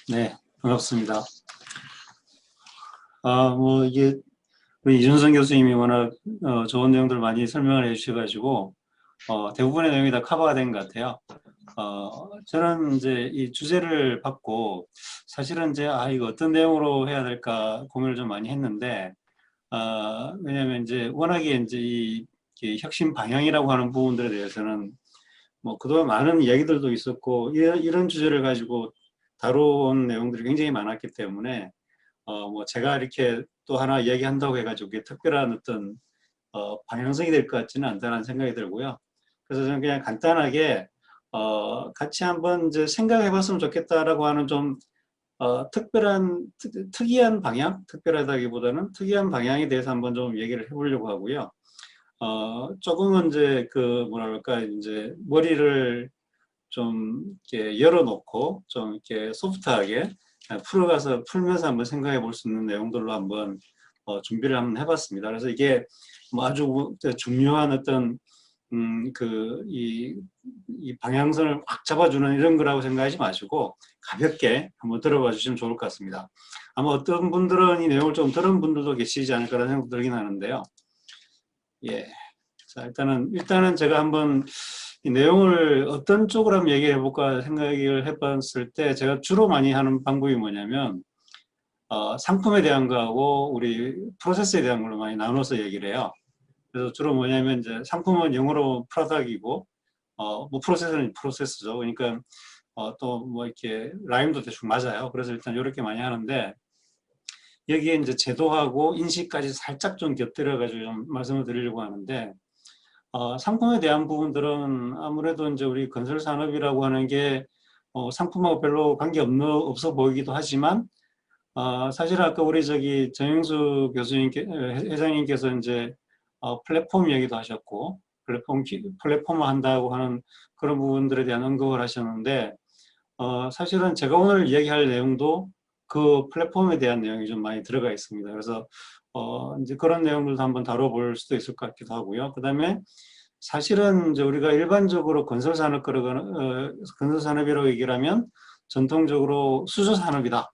네, 반갑습니다. 이게 우리 이준성 교수님이 워낙 좋은 내용들 많이 설명을 해주셔가지고 대부분의 내용이 다 커버가 된 것 같아요. 저는 이제 이 주제를 받고 사실은 이제 이거 어떤 내용으로 해야 될까 고민을 좀 많이 했는데 왜냐하면 이제 워낙에 이제 이 혁신 방향이라고 하는 부분들에 대해서는 뭐 그동안 많은 이야기들도 있었고 이런 주제를 가지고 다룬 내용들이 굉장히 많았기 때문에 뭐 제가 이렇게 또 하나 이야기한다고 해가지고 이게 특별한 어떤 방향성이 될 것 같지는 않다는 생각이 들고요. 그래서 저는 그냥 간단하게 같이 한번 이제 생각해 봤으면 좋겠다라고 하는 좀 특이한 방향, 특별하다기보다는 특이한 방향에 대해서 한번 좀 얘기를 해보려고 하고요. 조금은 이제 뭐랄까 이제 머리를 좀 이렇게 열어놓고 좀 이렇게 소프트하게 풀면서 한번 생각해 볼 수 있는 내용들로 한번 준비를 한번 해봤습니다. 그래서 이게 뭐 아주 중요한 어떤 이 방향성을 확 잡아주는 이런 거라고 생각하지 마시고 가볍게 한번 들어봐 주시면 좋을 것 같습니다. 아마 어떤 분들은 이 내용을 좀 들은 분들도 계시지 않을까라는 생각이 들긴 하는데요. 예. 자, 일단은 제가 한번 이 내용을 어떤 쪽으로 한번 얘기해 볼까 생각을 해봤을 때 제가 주로 많이 하는 방법이 뭐냐면 상품에 대한 거하고 우리 프로세스에 대한 걸로 많이 나눠서 얘기를 해요. 그래서 주로 뭐냐면 이제 상품은 영어로 프로덕이고 뭐 프로세스는 프로세스죠. 그러니까 또 뭐 이렇게 라임도 대충 맞아요. 그래서 일단 이렇게 많이 하는데 여기에 이제 제도하고 인식까지 살짝 좀 곁들여 가지고 좀 말씀을 드리려고 하는데 상품에 대한 부분들은 아무래도 이제 우리 건설 산업이라고 하는 게 상품하고 별로 없어 보이기도 하지만 사실 아까 우리 정영수 회장님께서 이제 플랫폼 얘기도 하셨고 플랫폼을 한다고 하는 그런 부분들에 대한 언급을 하셨는데 사실은 제가 오늘 이야기할 내용도 그 플랫폼에 대한 내용이 좀 많이 들어가 있습니다. 그래서 이제 그런 내용들도 한번 다뤄볼 수도 있을 것 같기도 하고요. 그 다음에 사실은 이제 우리가 일반적으로 건설 산업이라고 얘기를 하면 전통적으로 수조 산업이다.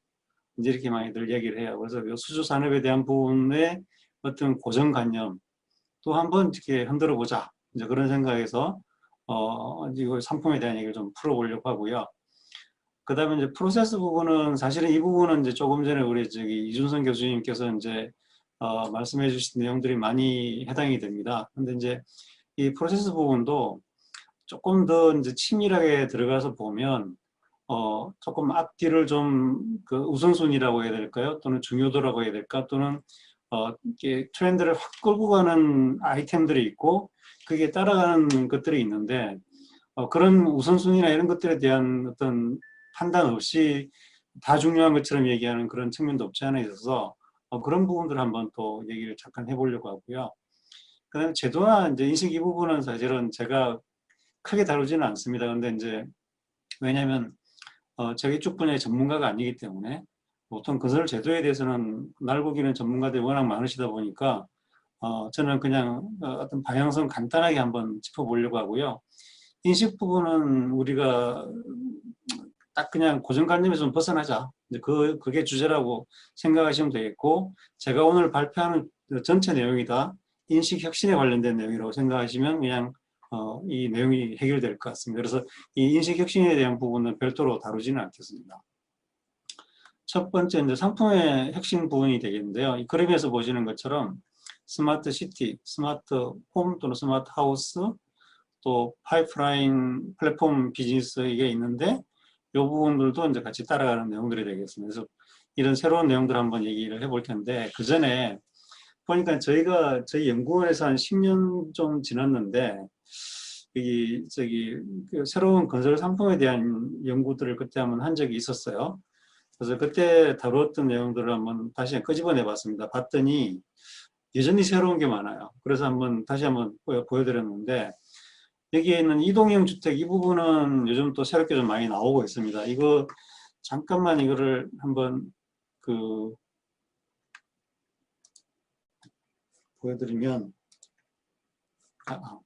이제 이렇게 많이들 얘기를 해요. 그래서 이 수조 산업에 대한 부분의 어떤 고정관념 또 한번 이렇게 흔들어 보자. 이제 그런 생각에서 이거 상품에 대한 얘기를 좀 풀어보려고 하고요. 그 다음에 이제 프로세스 부분은 사실은 이 부분은 이제 조금 전에 우리 이준성 교수님께서 이제 말씀해 주신 내용들이 많이 해당이 됩니다. 근데 이제 이 프로세스 부분도 조금 더 이제 치밀하게 들어가서 보면 조금 앞뒤를 좀 그 우선순위라고 해야 될까요? 또는 중요도라고 해야 될까? 또는 이렇게 트렌드를 확 끌고 가는 아이템들이 있고 그게 따라가는 것들이 있는데 그런 우선순위나 이런 것들에 대한 어떤 판단 없이 다 중요한 것처럼 얘기하는 그런 측면도 없지 않아 있어서 그런 부분들을 한번 또 얘기를 잠깐 해보려고 하고요. 그다음에 제도나 이제 인식 이 부분은 사실은 제가 크게 다루지는 않습니다. 근데 이제 왜냐하면 제가 이쪽 분야의 전문가가 아니기 때문에 보통 건설 제도에 대해서는 날고기는 전문가들이 워낙 많으시다 보니까 저는 그냥 어떤 방향성 간단하게 한번 짚어보려고 하고요. 인식 부분은 우리가 딱 그냥 고정관념에서 좀 벗어나자. 그게 주제라고 생각하시면 되겠고, 제가 오늘 발표하는 전체 내용이 다 인식 혁신에 관련된 내용이라고 생각하시면 그냥 이 내용이 해결될 것 같습니다. 그래서 이 인식 혁신에 대한 부분은 별도로 다루지는 않겠습니다. 첫 번째 이제 상품의 혁신 부분이 되겠는데요. 이 그림에서 보시는 것처럼 스마트 시티, 스마트 홈 또는 스마트 하우스, 또 파이프라인 플랫폼 비즈니스 이게 있는데 이 부분들도 이제 같이 따라가는 내용들이 되겠습니다. 그래서 이런 새로운 내용들 한번 얘기를 해볼 텐데 그 전에 보니까 저희 연구원에서 한 10년 좀 지났는데 그 새로운 건설 상품에 대한 연구들을 그때 한번 한 적이 있었어요. 그래서 그때 다루었던 내용들을 한번 다시 끄집어내 봤습니다. 봤더니 여전히 새로운 게 많아요. 그래서 다시 한번 보여드렸는데 여기에 있는 이동형 주택 이 부분은 요즘 또 새롭게 좀 많이 나오고 있습니다. 이거 잠깐만 이거를 한번 보여드리면 아, 아.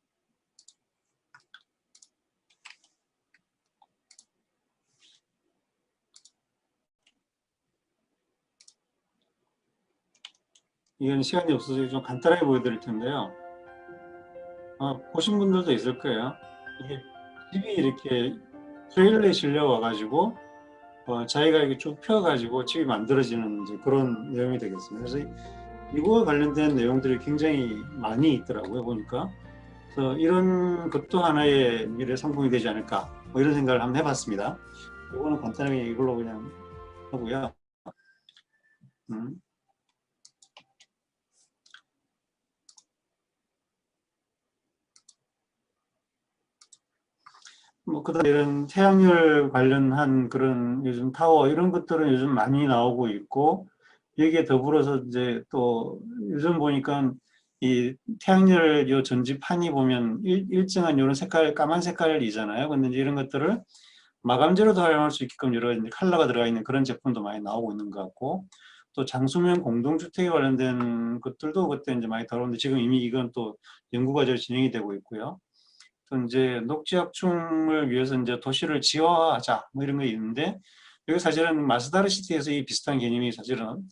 이건 시간이 없어서 좀 간단하게 보여드릴 텐데요. 보신 분들도 있을 거예요. 이게 집이 이렇게 트레일러에 실려 와가지고 자기가 이렇게 쭉 펴가지고 집이 만들어지는 이제 그런 내용이 되겠습니다. 그래서 이거와 관련된 내용들이 굉장히 많이 있더라고요, 보니까. 그래서 이런 것도 하나의 미래 상품이 되지 않을까, 뭐 이런 생각을 한번 해봤습니다. 이거는 간단하게 이걸로 그냥 하고요. 음. 뭐 그다음에 이런 태양열 관련한 그런 요즘 타워 이런 것들은 요즘 많이 나오고 있고, 여기에 더불어서 이제 또 요즘 보니까 이 태양열 요 전지판이 보면 일정한 이런 색깔, 까만 색깔이잖아요. 근데 이제 이런 것들을 마감재로도 활용할 수 있게끔 여러 이제 컬러가 들어가 있는 그런 제품도 많이 나오고 있는 것 같고, 또 장수면 공동주택에 관련된 것들도 그때 이제 많이 다루는데 지금 이미 이건 또 연구 과정이 진행이 되고 있고요. 또 이제 녹지확충을 위해서 이제 도시를 지화하자 뭐 이런 게 있는데, 여기 사실은 마스다르 시티에서 이 비슷한 개념이 사실은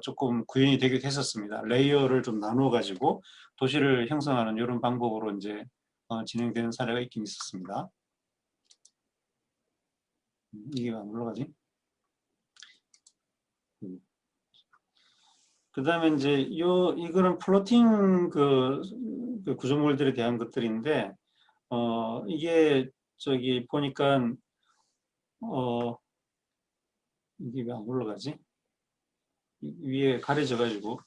조금 구현이 되기도 했었습니다. 레이어를 좀 나누어 가지고 도시를 형성하는 이런 방법으로 이제 진행되는 사례가 있긴 있었습니다. 이게 안 올라가지? 그 다음에 이제 이거는 플로팅 그 구조물들에 대한 것들인데, 이게 저기 보니까 어, 이게 왜 안 올라가지? 위에 가려져가지고.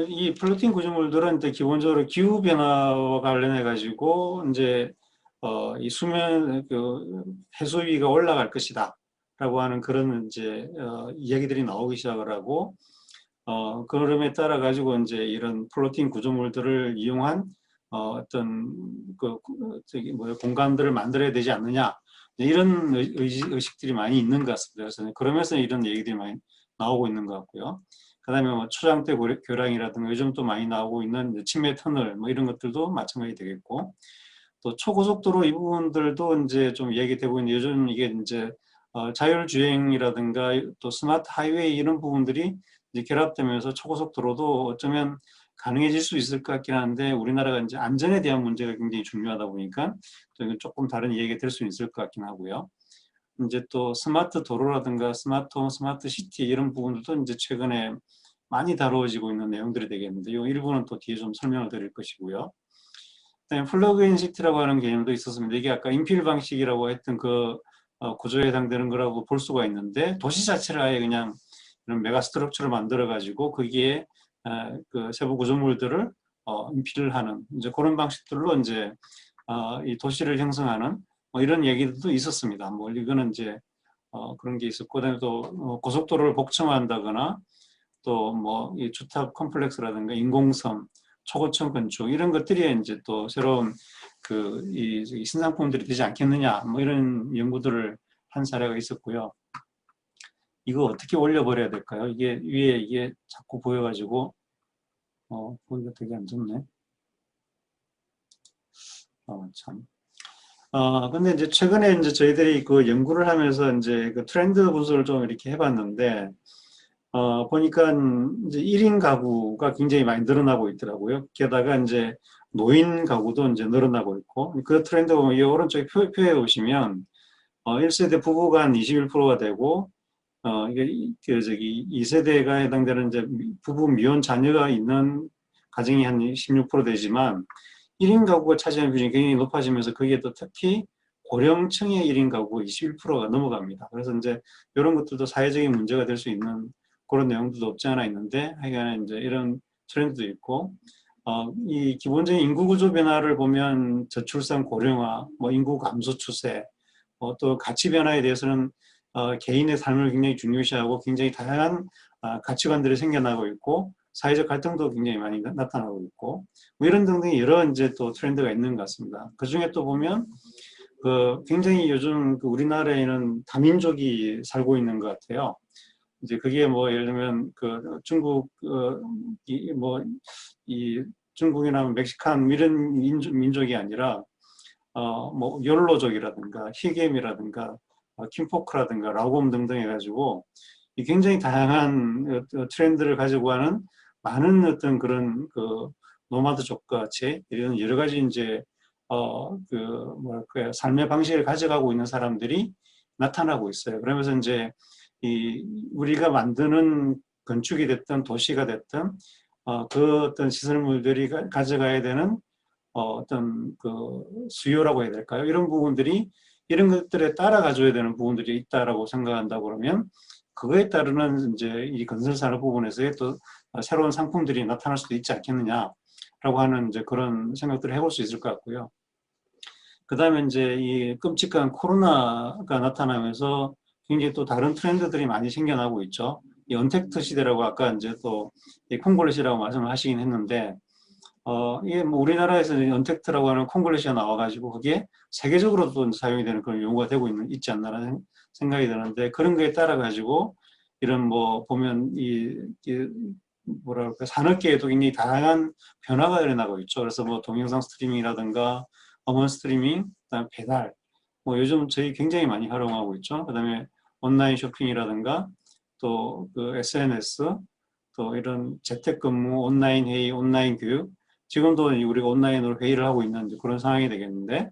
이 플로팅 구조물들은 이제 기본적으로 기후 변화와 관련해 가지고 이제 이 수면 그 해수 위가 올라갈 것이다라고 하는 그런 이제 이야기들이 나오기 시작을 하고, 그름에 따라 가지고 이제 이런 플로팅 구조물들을 이용한 어떤 저기 뭐 공간들을 만들어야 되지 않느냐, 이런 의식들이 많이 있는 것 같습니다. 그래서 그러면서 이런 얘기들이 많이 나오고 있는 것 같고요. 그다음에 뭐 초장대 교량이라든가 요즘 또 많이 나오고 있는 침해 터널 뭐 이런 것들도 마찬가지 되겠고, 또 초고속도로 이 부분들도 이제 좀 얘기되고 있는, 요즘 이게 이제 자율주행이라든가 또 스마트 하이웨이 이런 부분들이 이제 결합되면서 초고속도로도 어쩌면 가능해질 수 있을 것 같긴 한데, 우리나라가 이제 안전에 대한 문제가 굉장히 중요하다 보니까 조금 다른 얘기가 될 수 있을 것 같긴 하고요. 이제 또 스마트 도로라든가 스마트홈, 스마트 시티 이런 부분들도 이제 최근에 많이 다루어지고 있는 내용들이 되겠는데, 이 일부는 또 뒤에 좀 설명을 드릴 것이고요. 그다음에 플러그인 시티라고 하는 개념도 있었습니다. 이게 아까 인필 방식이라고 했던 그 구조에 해당되는 거라고 볼 수가 있는데, 도시 자체를 아예 그냥 이런 메가 스트럭처를 만들어 가지고 거기에 그 세부 구조물들을 인필을 하는 이제 그런 방식들로 이제 이 도시를 형성하는 뭐 이런 얘기도 있었습니다. 뭐 이거는 이제 그런 게 있었고, 그다음에 또 고속도로를 복층화한다거나 또 뭐 이 주택 컴플렉스라든가 인공섬, 초고층 건축 이런 것들이 이제 또 새로운 이 신상품들이 되지 않겠느냐, 뭐 이런 연구들을 한 사례가 있었고요. 이거 어떻게 올려버려야 될까요? 이게 위에 이게 자꾸 보여가지고 보기가 되게 안 좋네. 참. 근데 이제 최근에 이제 저희들이 그 연구를 하면서 이제 그 트렌드 분석을 좀 이렇게 해봤는데, 보니까 이제 1인 가구가 굉장히 많이 늘어나고 있더라고요. 게다가 이제 노인 가구도 이제 늘어나고 있고, 그 트렌드 보면 이 오른쪽에 표에 보시면 1세대 부부가 한 21%가 되고, 이게 저기 2세대가 해당되는 이제 부부 미혼 자녀가 있는 가정이 한 16% 되지만, 1인 가구가 차지하는 비중이 굉장히 높아지면서 거기에 또 특히 고령층의 1인 가구가 21%가 넘어갑니다. 그래서 이제 이런 것들도 사회적인 문제가 될 수 있는 그런 내용들도 없지 않아 있는데, 하여간에 이제 이런 트렌드도 있고, 이 기본적인 인구 구조 변화를 보면 저출산 고령화, 뭐 인구 감소 추세, 또 가치 변화에 대해서는 개인의 삶을 굉장히 중요시하고 굉장히 다양한 가치관들이 생겨나고 있고, 사회적 갈등도 굉장히 많이 나타나고 있고, 뭐 이런 등등의 여러 이제 또 트렌드가 있는 것 같습니다. 그 중에 또 보면 굉장히 요즘 우리나라에는 다민족이 살고 있는 것 같아요. 이제 그게 뭐 예를 들면 중국 이 중국이나 멕시칸 이런 민족이 아니라 뭐 욜로족이라든가 히겜이라든가 킴포크라든가 라곰 등등 해가지고 이 굉장히 다양한 트렌드를 가지고 하는 많은 어떤 그런 그 노마드족과 같이 이런 여러 가지 이제 뭐랄까요, 삶의 방식을 가져가고 있는 사람들이 나타나고 있어요. 그러면서 이제 이 우리가 만드는 건축이 됐든 도시가 됐든 그 어떤 시설물들이 가져가야 되는 어떤 그 수요라고 해야 될까요? 이런 부분들이 이런 것들에 따라가줘야 되는 부분들이 있다라고 생각한다고 그러면 그거에 따르는 이제 이 건설산업 부분에서의 또 새로운 상품들이 나타날 수도 있지 않겠느냐라고 하는 이제 그런 생각들을 해볼 수 있을 것 같고요. 그 다음에 이제 이 끔찍한 코로나가 나타나면서 굉장히 또 다른 트렌드들이 많이 생겨나고 있죠. 이 언택트 시대라고 아까 이제 또 콩글리시라고 말씀을 하시긴 했는데, 이게 뭐 우리나라에서 언택트라고 하는 콩글리시가 나와가지고 그게 세계적으로도 사용이 되는 그런 용어가 되고 있지 않나라는 생각이 드는데, 그런 거에 따라 가지고 이런 뭐 보면 이 뭐랄까 산업계에도 굉장히 다양한 변화가 일어나고 있죠. 그래서 뭐 동영상 스트리밍이라든가 음원 스트리밍, 그다음에 배달, 뭐 요즘 저희 굉장히 많이 활용하고 있죠. 그다음에 온라인 쇼핑이라든가 또 그 SNS, 또 이런 재택근무, 온라인 회의, 온라인 교육, 지금도 우리가 온라인으로 회의를 하고 있는 그런 상황이 되겠는데,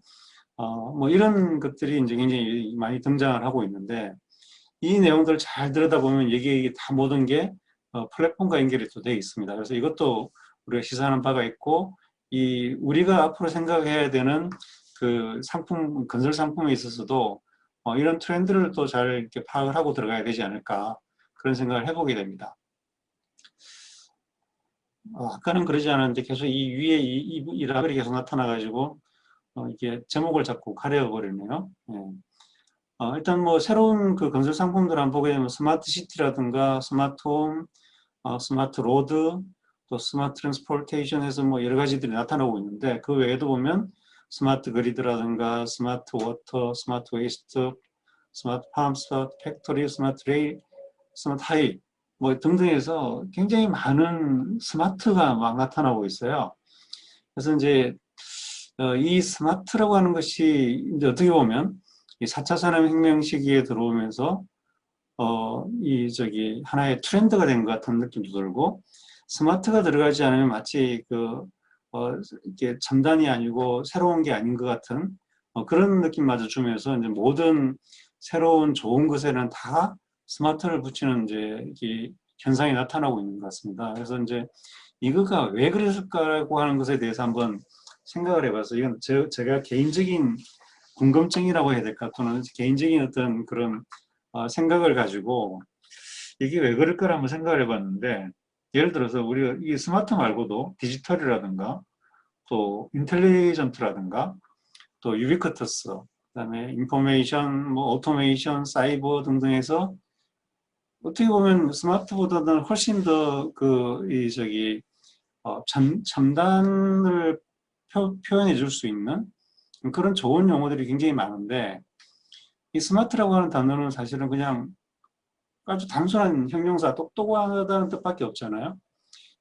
뭐 이런 것들이 이제 굉장히 많이 등장을 하고 있는데, 이 내용들을 잘 들여다보면 이게 다 모든 게 플랫폼과 연결이 또 되어 있습니다. 그래서 이것도 우리가 시사하는 바가 있고, 이 우리가 앞으로 생각해야 되는 그 상품, 건설 상품에 있어서도 이런 트렌드를 또 잘 이렇게 파악을 하고 들어가야 되지 않을까, 그런 생각을 해보게 됩니다. 아까는 그러지 않았는데 계속 이 위에 이 라벨이 계속 나타나가지고 이게 제목을 자꾸 가려버리네요. 예. 일단 뭐 새로운 그 건설 상품들 한번 보게 되면 스마트 시티라든가 스마트 홈, 스마트 로드, 또 스마트 트랜스포테이션에서 뭐 여러 가지들이 나타나고 있는데, 그 외에도 보면 스마트 그리드라든가 스마트 워터, 스마트 웨이스트, 스마트 팜, 스마트 팩토리, 스마트 레일, 스마트 하이 뭐 등등해서 굉장히 많은 스마트가 막 나타나고 있어요. 그래서 이제 이 스마트라고 하는 것이 이제 어떻게 보면 이 4차 산업혁명 시기에 들어오면서 하나의 트렌드가 된 것 같은 느낌도 들고, 스마트가 들어가지 않으면 마치 이게 첨단이 아니고 새로운 게 아닌 것 같은 그런 느낌마저 주면서 이제 모든 새로운 좋은 것에는 다 스마트를 붙이는 이제 이 현상이 나타나고 있는 것 같습니다. 그래서 이제 이거가 왜 그랬을까라고 하는 것에 대해서 한번 생각을 해봤어요. 이건 제가 개인적인 궁금증이라고 해야 될까, 또는 개인적인 어떤 그런 생각을 가지고 이게 왜 그럴까를 한번 생각을 해봤는데, 예를 들어서 우리가 이 스마트 말고도 디지털이라든가 또 인텔리전트라든가 또 유비쿼터스, 그다음에 인포메이션, 뭐 오토메이션, 사이버 등등해서 어떻게 보면 스마트보다는 훨씬 더 첨단을 표현해 줄 수 있는 그런 좋은 용어들이 굉장히 많은데, 이 스마트라고 하는 단어는 사실은 그냥 아주 단순한 형용사, 똑똑하다는 뜻밖에 없잖아요.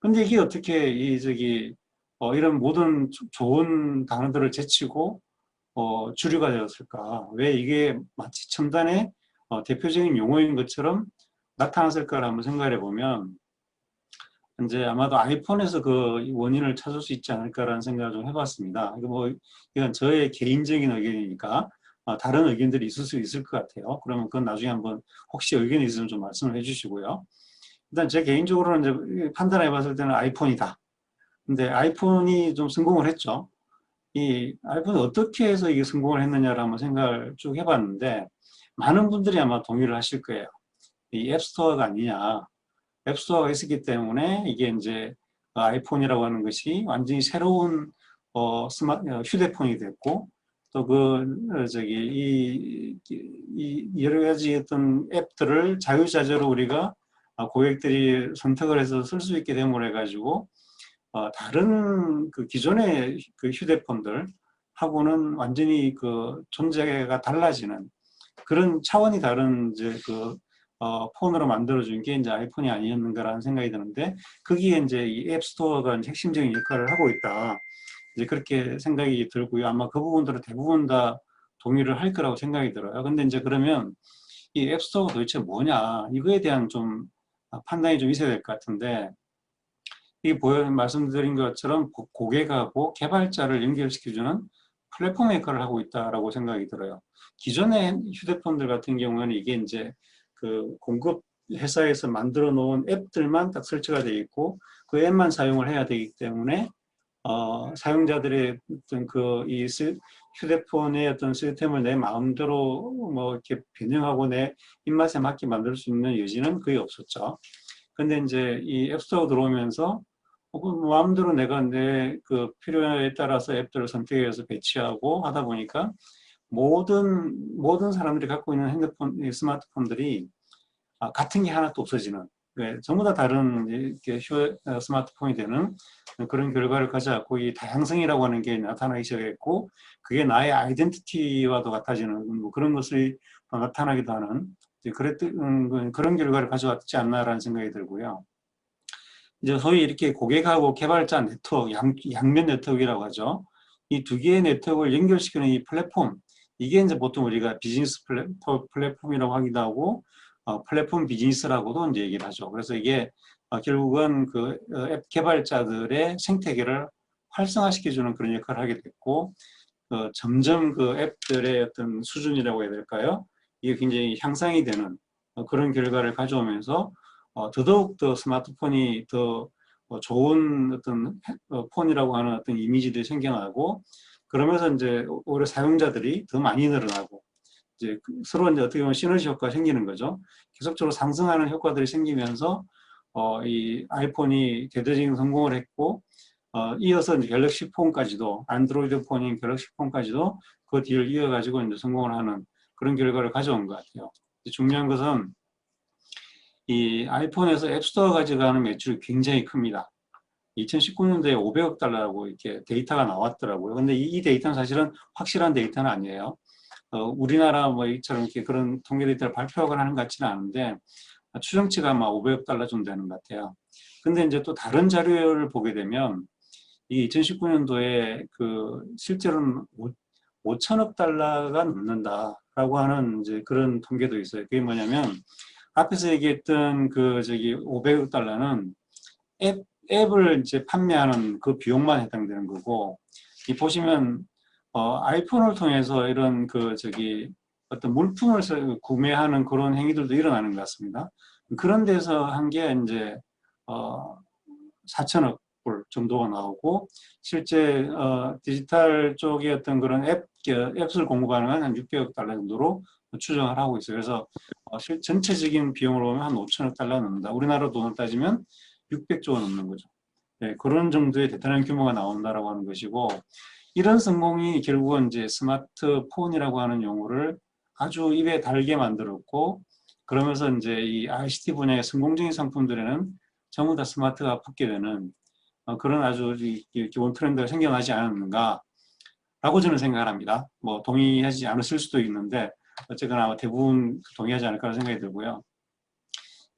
근데 이게 어떻게 이런 모든 좋은 단어들을 제치고 주류가 되었을까? 왜 이게 마치 첨단의 대표적인 용어인 것처럼 나타났을까를 한번 생각해 보면, 이제 아마도 아이폰에서 그 원인을 찾을 수 있지 않을까라는 생각을 좀 해봤습니다. 이건 저의 개인적인 의견이니까 다른 의견들이 있을 수 있을 것 같아요. 그러면 그건 나중에 한번 혹시 의견이 있으면 좀 말씀을 해주시고요. 일단 제 개인적으로는 이제 판단해 봤을 때는 아이폰이다. 근데 아이폰이 좀 성공을 했죠. 이 아이폰이 어떻게 해서 이게 성공을 했느냐를 한번 생각을 쭉 해봤는데, 많은 분들이 아마 동의를 하실 거예요. 이 앱스토어가 아니냐. 앱스토어가 있었기 때문에 이게 이제 아이폰이라고 하는 것이 완전히 새로운 휴대폰이 됐고, 또 이 여러 가지 어떤 앱들을 자유자재로 우리가 고객들이 선택을 해서 쓸 수 있게 됨으로 해가지고 다른 그 기존의 그 휴대폰들 하고는 완전히 그 존재가 달라지는 그런 차원이 다른 이제 폰으로 만들어준 게 이제 아이폰이 아니었는가라는 생각이 드는데, 거기에 이제 이 앱스토어가 핵심적인 역할을 하고 있다. 이제 그렇게 생각이 들고요. 아마 그 부분들은 대부분 다 동의를 할 거라고 생각이 들어요. 근데 이제 그러면 이 앱스토어가 도대체 뭐냐, 이거에 대한 좀 판단이 좀 있어야 될 것 같은데, 이 말씀드린 것처럼 고객하고 개발자를 연결시켜주는 플랫폼 역할을 하고 있다라고 생각이 들어요. 기존의 휴대폰들 같은 경우에는 이게 이제 그 공급 회사에서 만들어 놓은 앱들만 딱 설치가 되어 있고 그 앱만 사용을 해야 되기 때문에 사용자들의 어떤 이 휴대폰의 어떤 시스템을 내 마음대로 뭐 이렇게 변형하고 내 입맛에 맞게 만들 수 있는 여지는 거의 없었죠. 근데 이제 이 앱스토어 들어오면서 마음대로 내가 내 그 필요에 따라서 앱들을 선택해서 배치하고 하다 보니까 모든 사람들이 갖고 있는 스마트폰들이 같은 게 하나도 없어지는, 전부 다 다른 이렇게 스마트폰이 되는 그런 결과를 가져왔고, 이 다양성이라고 하는 게 나타나기 시작했고, 그게 나의 아이덴티티와도 같아지는 뭐 그런 것이 나타나기도 하는 그런 결과를 가져왔지 않나라는 생각이 들고요. 이제 소위 이렇게 고객하고 개발자 네트워크, 양면 네트워크라고 하죠. 이 두 개의 네트워크를 연결시키는 이 플랫폼, 이게 이제 보통 우리가 비즈니스 플랫폼이라고 하기도 하고, 플랫폼 비즈니스라고도 이제 얘기를 하죠. 그래서 이게 결국은 그 앱 개발자들의 생태계를 활성화시켜주는 그런 역할을 하게 됐고, 점점 그 앱들의 어떤 수준이라고 해야 될까요? 이게 굉장히 향상이 되는 그런 결과를 가져오면서 더더욱 더 스마트폰이 더 좋은 어떤 폰이라고 하는 어떤 이미지들이 생겨나고, 그러면서 이제 오히려 사용자들이 더 많이 늘어나고, 이제 서로 이제 어떻게 보면 시너지 효과가 생기는 거죠. 계속적으로 상승하는 효과들이 생기면서 이 아이폰이 대대적인 성공을 했고, 이어서 이제 갤럭시 폰까지도, 안드로이드 폰인 갤럭시 폰까지도 그 뒤를 이어가지고 이제 성공을 하는 그런 결과를 가져온 것 같아요. 중요한 것은 이 아이폰에서 앱스토어 가져가는 매출이 굉장히 큽니다. 2019년도에 500억 달러라고 이렇게 데이터가 나왔더라고요. 근데 이 데이터는 사실은 확실한 데이터는 아니에요. 우리나라 뭐 이처럼 이렇게 그런 통계 데이터를 발표하거나 하는 것 같지는 않은데, 추정치가 아마 500억 달러 정도 되는 것 같아요. 근데 이제 또 다른 자료를 보게 되면, 이 2019년도에 그 실제로는 5천억 달러가 넘는다라고 하는 이제 그런 통계도 있어요. 그게 뭐냐면, 앞에서 얘기했던 500억 달러는 앱을 이제 판매하는 그 비용만 해당되는 거고, 이 보시면 아이폰을 통해서 이런 어떤 물품을 구매하는 그런 행위들도 일어나는 것 같습니다. 그런 데서 한 게 이제 4천억 불 정도가 나오고, 실제 디지털 쪽의 어떤 그런 앱을 공급하는 건 한 600억 달러 정도로 추정을 하고 있어요. 그래서 전체적인 비용으로 보면 한 5천억 달러 넘는다. 우리나라 돈을 따지면 600조가 넘는 거죠. 네, 그런 정도의 대단한 규모가 나온다라고 하는 것이고, 이런 성공이 결국은 이제 스마트폰이라고 하는 용어를 아주 입에 달게 만들었고, 그러면서 이제 이 ICT 분야의 성공적인 상품들에는 전부 다 스마트가 붙게 되는 그런 아주 기본 트렌드가 생겨나지 않았는가라고 저는 생각을 합니다. 뭐 동의하지 않으실 수도 있는데 어쨌거나 아마 대부분 동의하지 않을까 생각이 들고요.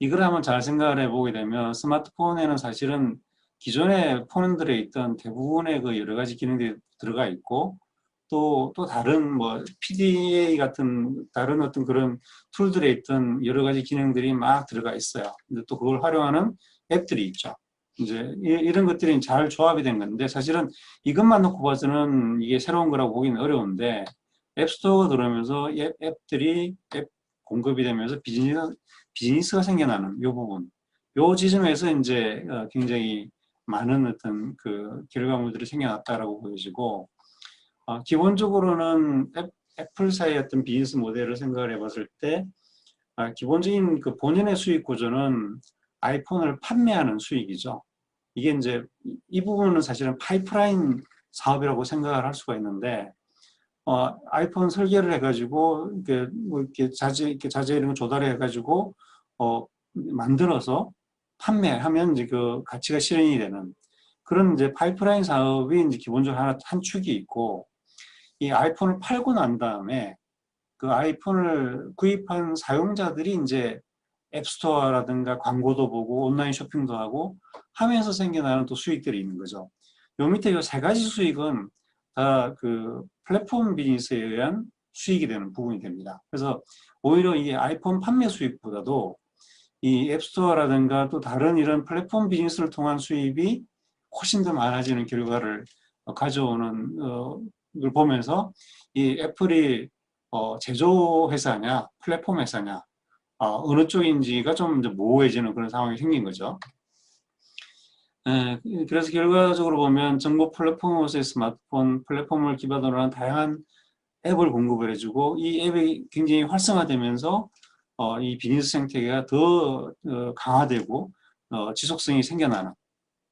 이걸 한번 잘 생각을 해보게 되면 스마트폰에는 사실은 기존의 폰들에 있던 대부분의 그 여러 가지 기능들이 들어가 있고, 또 다른 뭐 PDA 같은 다른 어떤 그런 툴들에 있던 여러 가지 기능들이 막 들어가 있어요. 근데 또 그걸 활용하는 앱들이 있죠. 이제 이런 것들이 잘 조합이 된 건데, 사실은 이것만 놓고 봐서는 이게 새로운 거라고 보기는 어려운데, 앱스토어가 들어오면서 앱 공급이 되면서 비즈니스가 생겨나는 이 부분, 이 지점에서 이제 굉장히 많은 어떤 그 결과물들이 생겨났다라고 보여지고, 기본적으로는 애플사의 어떤 비즈니스 모델을 생각을 해봤을 때, 기본적인 그 본연의 수익 구조는 아이폰을 판매하는 수익이죠. 이게 이제 이 부분은 사실은 파이프라인 사업이라고 생각을 할 수가 있는데, 아이폰 설계를 해가지고 이렇게 자재 이런 거 조달해 해가지고 만들어서 판매하면 이제 그 가치가 실현이 되는 그런 이제 파이프라인 사업이 이제 기본적으로 한 축이 있고, 이 아이폰을 팔고 난 다음에 그 아이폰을 구입한 사용자들이 이제 앱스토어라든가 광고도 보고 온라인 쇼핑도 하고 하면서 생겨나는 또 수익들이 있는 거죠. 요 밑에 이 세 가지 수익은 다 그 플랫폼 비즈니스에 의한 수익이 되는 부분이 됩니다. 그래서 오히려 이 아이폰 판매 수익보다도 이 앱스토어라든가 또 다른 이런 플랫폼 비즈니스를 통한 수입이 훨씬 더 많아지는 결과를 가져오는 걸 보면서 이 애플이 제조회사냐 플랫폼 회사냐 어느 쪽인지가 좀 이제 모호해지는 그런 상황이 생긴 거죠. 그래서 결과적으로 보면 정보 플랫폼으로서의 스마트폰 플랫폼을 기반으로 한 다양한 앱을 공급을 해주고 이 앱이 굉장히 활성화되면서 이 비즈니스 생태계가 더 강화되고 지속성이 생겨나는.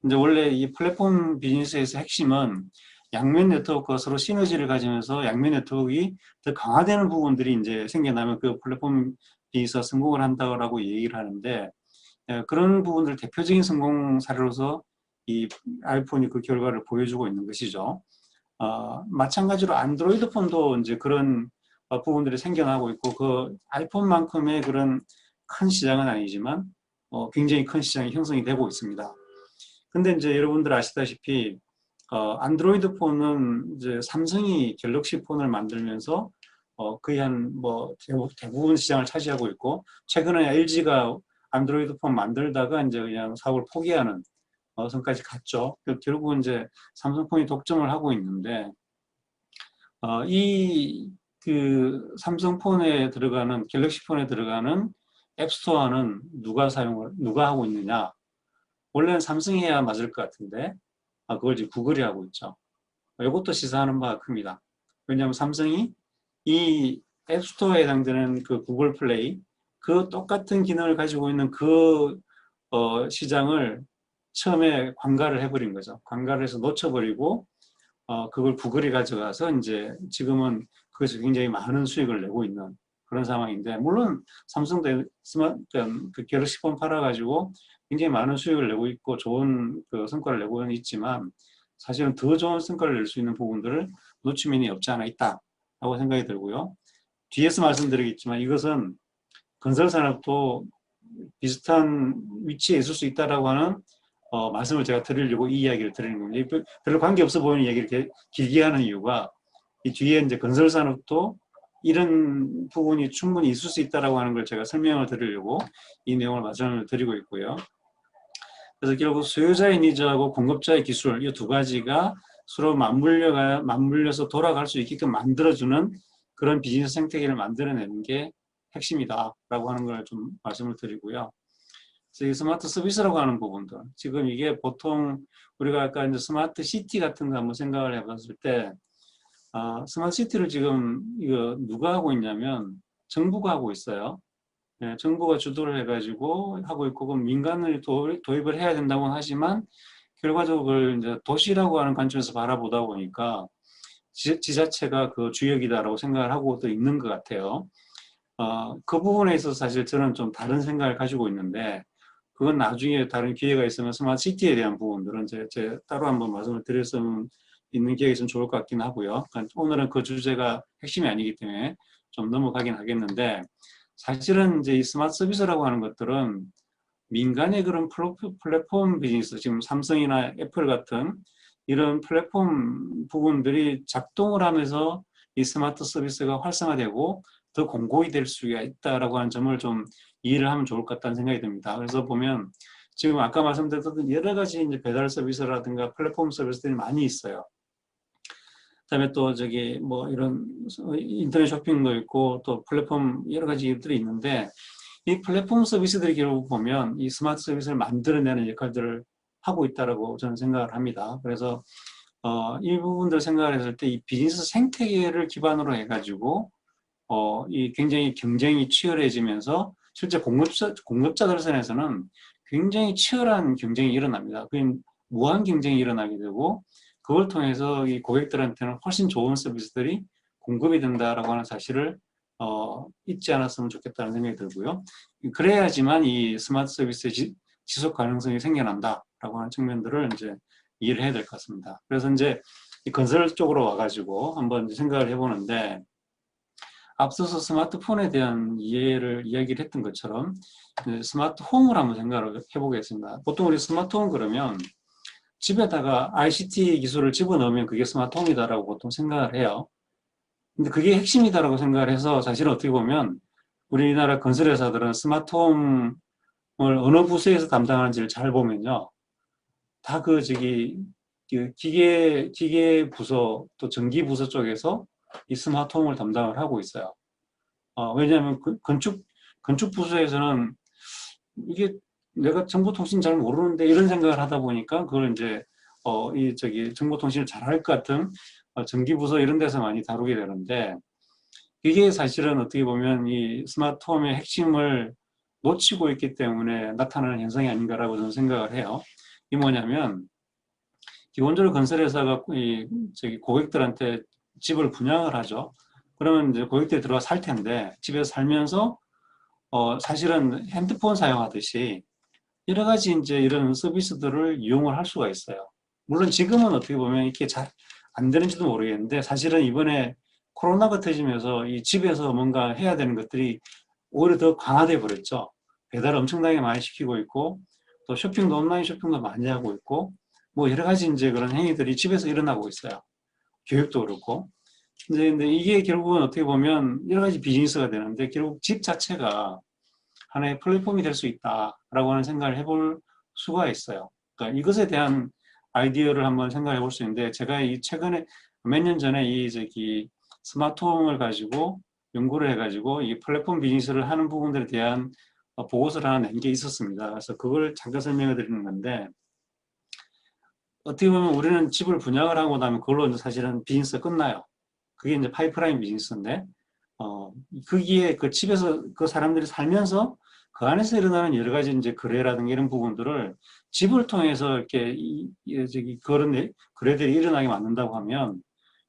이제 원래 이 플랫폼 비즈니스에서 핵심은 양면 네트워크가 서로 시너지를 가지면서 양면 네트워크가 더 강화되는 부분들이 이제 생겨나면 그 플랫폼 비즈니스가 성공을 한다고 얘기를 하는데 그런 부분들 대표적인 성공 사례로서 이 아이폰이 그 결과를 보여주고 있는 것이죠. 마찬가지로 안드로이드 폰도 이제 그런 부분들이 생겨나고 있고 그 아이폰만큼의 그런 큰 시장은 아니지만 굉장히 큰 시장이 형성이 되고 있습니다. 근데 이제 여러분들 아시다시피 안드로이드 폰은 이제 삼성이 갤럭시 폰을 만들면서 거의 한 뭐 대부분 시장을 차지하고 있고 최근에 LG가 안드로이드 폰 만들다가 이제 그냥 사업을 포기하는 선까지 갔죠. 결국은 이제 삼성폰이 독점을 하고 있는데 이 그 삼성폰에 들어가는 갤럭시 폰에 들어가는 앱스토어는 누가 하고 있느냐? 원래는 삼성이 해야 맞을 것 같은데 그걸 이제 구글이 하고 있죠. 이것도 시사하는 바가 큽니다. 왜냐하면 삼성이 이 앱스토어에 해당되는 그 구글 플레이 그 똑같은 기능을 가지고 있는 그 시장을 처음에 관가를 해버린 거죠. 관가를 해서 놓쳐버리고 그걸 구글이 가져가서 이제 지금은 그것이 굉장히 많은 수익을 내고 있는 그런 상황인데 물론 삼성도 그 갤럭시 폰 팔아가지고 굉장히 많은 수익을 내고 있고 좋은 그 성과를 내고는 있지만 사실은 더 좋은 성과를 낼 수 있는 부분들을 놓치면이 없지 않아 있다라고 생각이 들고요. 뒤에서 말씀드리겠지만 이것은 건설산업도 비슷한 위치에 있을 수 있다라고 하는 말씀을 제가 드리려고 이 이야기를 드리는 겁니다. 별로 관계없어 보이는 이야기를 이렇게 길게 하는 이유가 이 뒤에 이제 건설산업도 이런 부분이 충분히 있을 수 있다라고 하는 걸 제가 설명을 드리려고 이 내용을 말씀을 드리고 있고요. 그래서 결국 소유자의 니즈하고 공급자의 기술 이 두 가지가 서로 맞물려서 돌아갈 수 있게끔 만들어주는 그런 비즈니스 생태계를 만들어내는 게 핵심이다라고 하는 걸 좀 말씀을 드리고요. 그래서 이 스마트 서비스라고 하는 부분들 지금 이게 보통 우리가 아까 이제 스마트 시티 같은 거 한번 생각을 해봤을 때 스마트 시티를 지금 이거 누가 하고 있냐면 정부가 하고 있어요. 네, 정부가 주도를 해가지고 하고 있고 그럼 민간을 도입을 해야 된다고 하지만 결과적으로 그걸 이제 도시라고 하는 관점에서 바라보다 보니까 지자체가 그 주역이다라고 생각을 하고 또 있는 것 같아요. 그 부분에 있어서 사실 저는 좀 다른 생각을 가지고 있는데 그건 나중에 다른 기회가 있으면 스마트 시티에 대한 부분들은 제 따로 한번 말씀을 드릴 수 있는 기회가 있으면 좋을 것 같긴 하고요. 그러니까 오늘은 그 주제가 핵심이 아니기 때문에 좀 넘어가긴 하겠는데 사실은 이제 이 스마트 서비스라고 하는 것들은 민간의 그런 플랫폼 비즈니스, 지금 삼성이나 애플 같은 이런 플랫폼 부분들이 작동을 하면서 이 스마트 서비스가 활성화되고 더 공고히 될 수가 있다라고 하는 점을 좀 이해를 하면 좋을 것 같다는 생각이 듭니다. 그래서 보면 지금 아까 말씀드렸던 여러 가지 이제 배달 서비스라든가 플랫폼 서비스들이 많이 있어요. 그다음에 또 저기 뭐 이런 인터넷 쇼핑도 있고 또 플랫폼 여러 가지들이 있는데 이 플랫폼 서비스들이 결국 보면 이 스마트 서비스를 만들어내는 역할들을 하고 있다라고 저는 생각을 합니다. 그래서 이 부분들 생각을 했을 때 이 비즈니스 생태계를 기반으로 해가지고 이 굉장히 경쟁이 치열해지면서 실제 공급자들 선에서는 굉장히 치열한 경쟁이 일어납니다. 그게 무한 경쟁이 일어나게 되고 그걸 통해서 이 고객들한테는 훨씬 좋은 서비스들이 공급이 된다라고 하는 사실을 잊지 않았으면 좋겠다는 생각이 들고요. 그래야지만 이 스마트 서비스의 지속 가능성이 생겨난다라고 하는 측면들을 이제 이해를 해야 될 것 같습니다. 그래서 이제 이 건설 쪽으로 와가지고 한번 생각을 해보는데 앞서서 스마트폰에 대한 이야기를 했던 것처럼 스마트 홈을 한번 생각을 해보겠습니다. 보통 우리 스마트 홈 그러면 집에다가 ICT 기술을 집어넣으면 그게 스마트 홈이다라고 보통 생각을 해요. 근데 그게 핵심이다라고 생각을 해서 사실은 어떻게 보면 우리나라 건설회사들은 스마트홈을 어느 부서에서 담당하는지를 잘 보면요. 다 그 기계 부서 또 전기 부서 쪽에서 이 스마트홈을 담당을 하고 있어요. 왜냐하면 건축 부서에서는 이게 내가 정보통신 잘 모르는데 이런 생각을 하다 보니까 그걸 이제 정보통신을 잘할 것 같은 전기부서 이런 데서 많이 다루게 되는데 이게 사실은 어떻게 보면 이 스마트홈의 핵심을 놓치고 있기 때문에 나타나는 현상이 아닌가라고 저는 생각을 해요. 이게 뭐냐면 기본적으로 건설회사가 고객들한테 집을 분양을 하죠. 그러면 이제 고객들이 들어와 살 텐데 집에서 살면서 사실은 핸드폰 사용하듯이 여러 가지 이제 이런 서비스들을 이용을 할 수가 있어요. 물론 지금은 어떻게 보면 이렇게 잘 안 되는지도 모르겠는데 사실은 이번에 코로나가 터지면서 이 집에서 뭔가 해야 되는 것들이 오히려 더 강화돼 버렸죠. 배달을 엄청나게 많이 시키고 있고 또 쇼핑도 온라인 쇼핑도 많이 하고 있고 뭐 여러 가지 이제 그런 행위들이 집에서 일어나고 있어요. 교육도 그렇고. 근데 이게 결국은 어떻게 보면 여러 가지 비즈니스가 되는데 결국 집 자체가 하나의 플랫폼이 될 수 있다라고 하는 생각을 해볼 수가 있어요. 그러니까 이것에 대한 아이디어를 한번 생각해 볼 수 있는데 제가 이 최근에 몇 년 전에 스마트홈을 가지고 연구를 해가지고 이 플랫폼 비즈니스를 하는 부분들에 대한 보고서를 하나 낸 게 있었습니다. 그래서 그걸 잠깐 설명해 드리는 건데 어떻게 보면 우리는 집을 분양을 하고 나면 그걸로 사실은 비즈니스가 끝나요. 그게 이제 파이프라인 비즈니스인데 거기에 그 집에서 그 사람들이 살면서 그 안에서 일어나는 여러 가지 이제 거래라든가 이런 부분들을 집을 통해서 이렇게 그런 거래들이 일어나게 만든다고 하면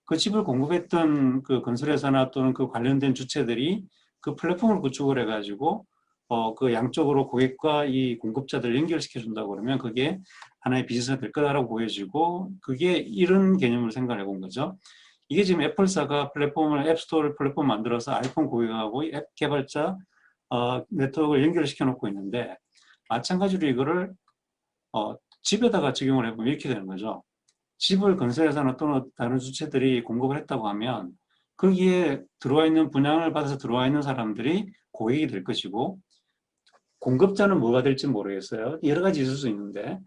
그 집을 공급했던 그 건설회사나 또는 그 관련된 주체들이 그 플랫폼을 구축을 해가지고 그 양쪽으로 고객과 이 공급자들을 연결시켜 준다고 그러면 그게 하나의 비즈니스가 될 거다라고 보여지고 그게 이런 개념을 생각해 본 거죠. 이게 지금 애플사가 앱스토어를 플랫폼 만들어서 아이폰 고객하고 앱 개발자 네트워크를 연결시켜 놓고 있는데 마찬가지로 이거를 집에다가 적용을 해보면 이렇게 되는 거죠. 집을 건설회사나 또는 다른 주체들이 공급을 했다고 하면 거기에 들어와 있는 분양을 받아서 들어와 있는 사람들이 고객이 될 것이고 공급자는 뭐가 될지 모르겠어요. 여러 가지 있을 수 있는데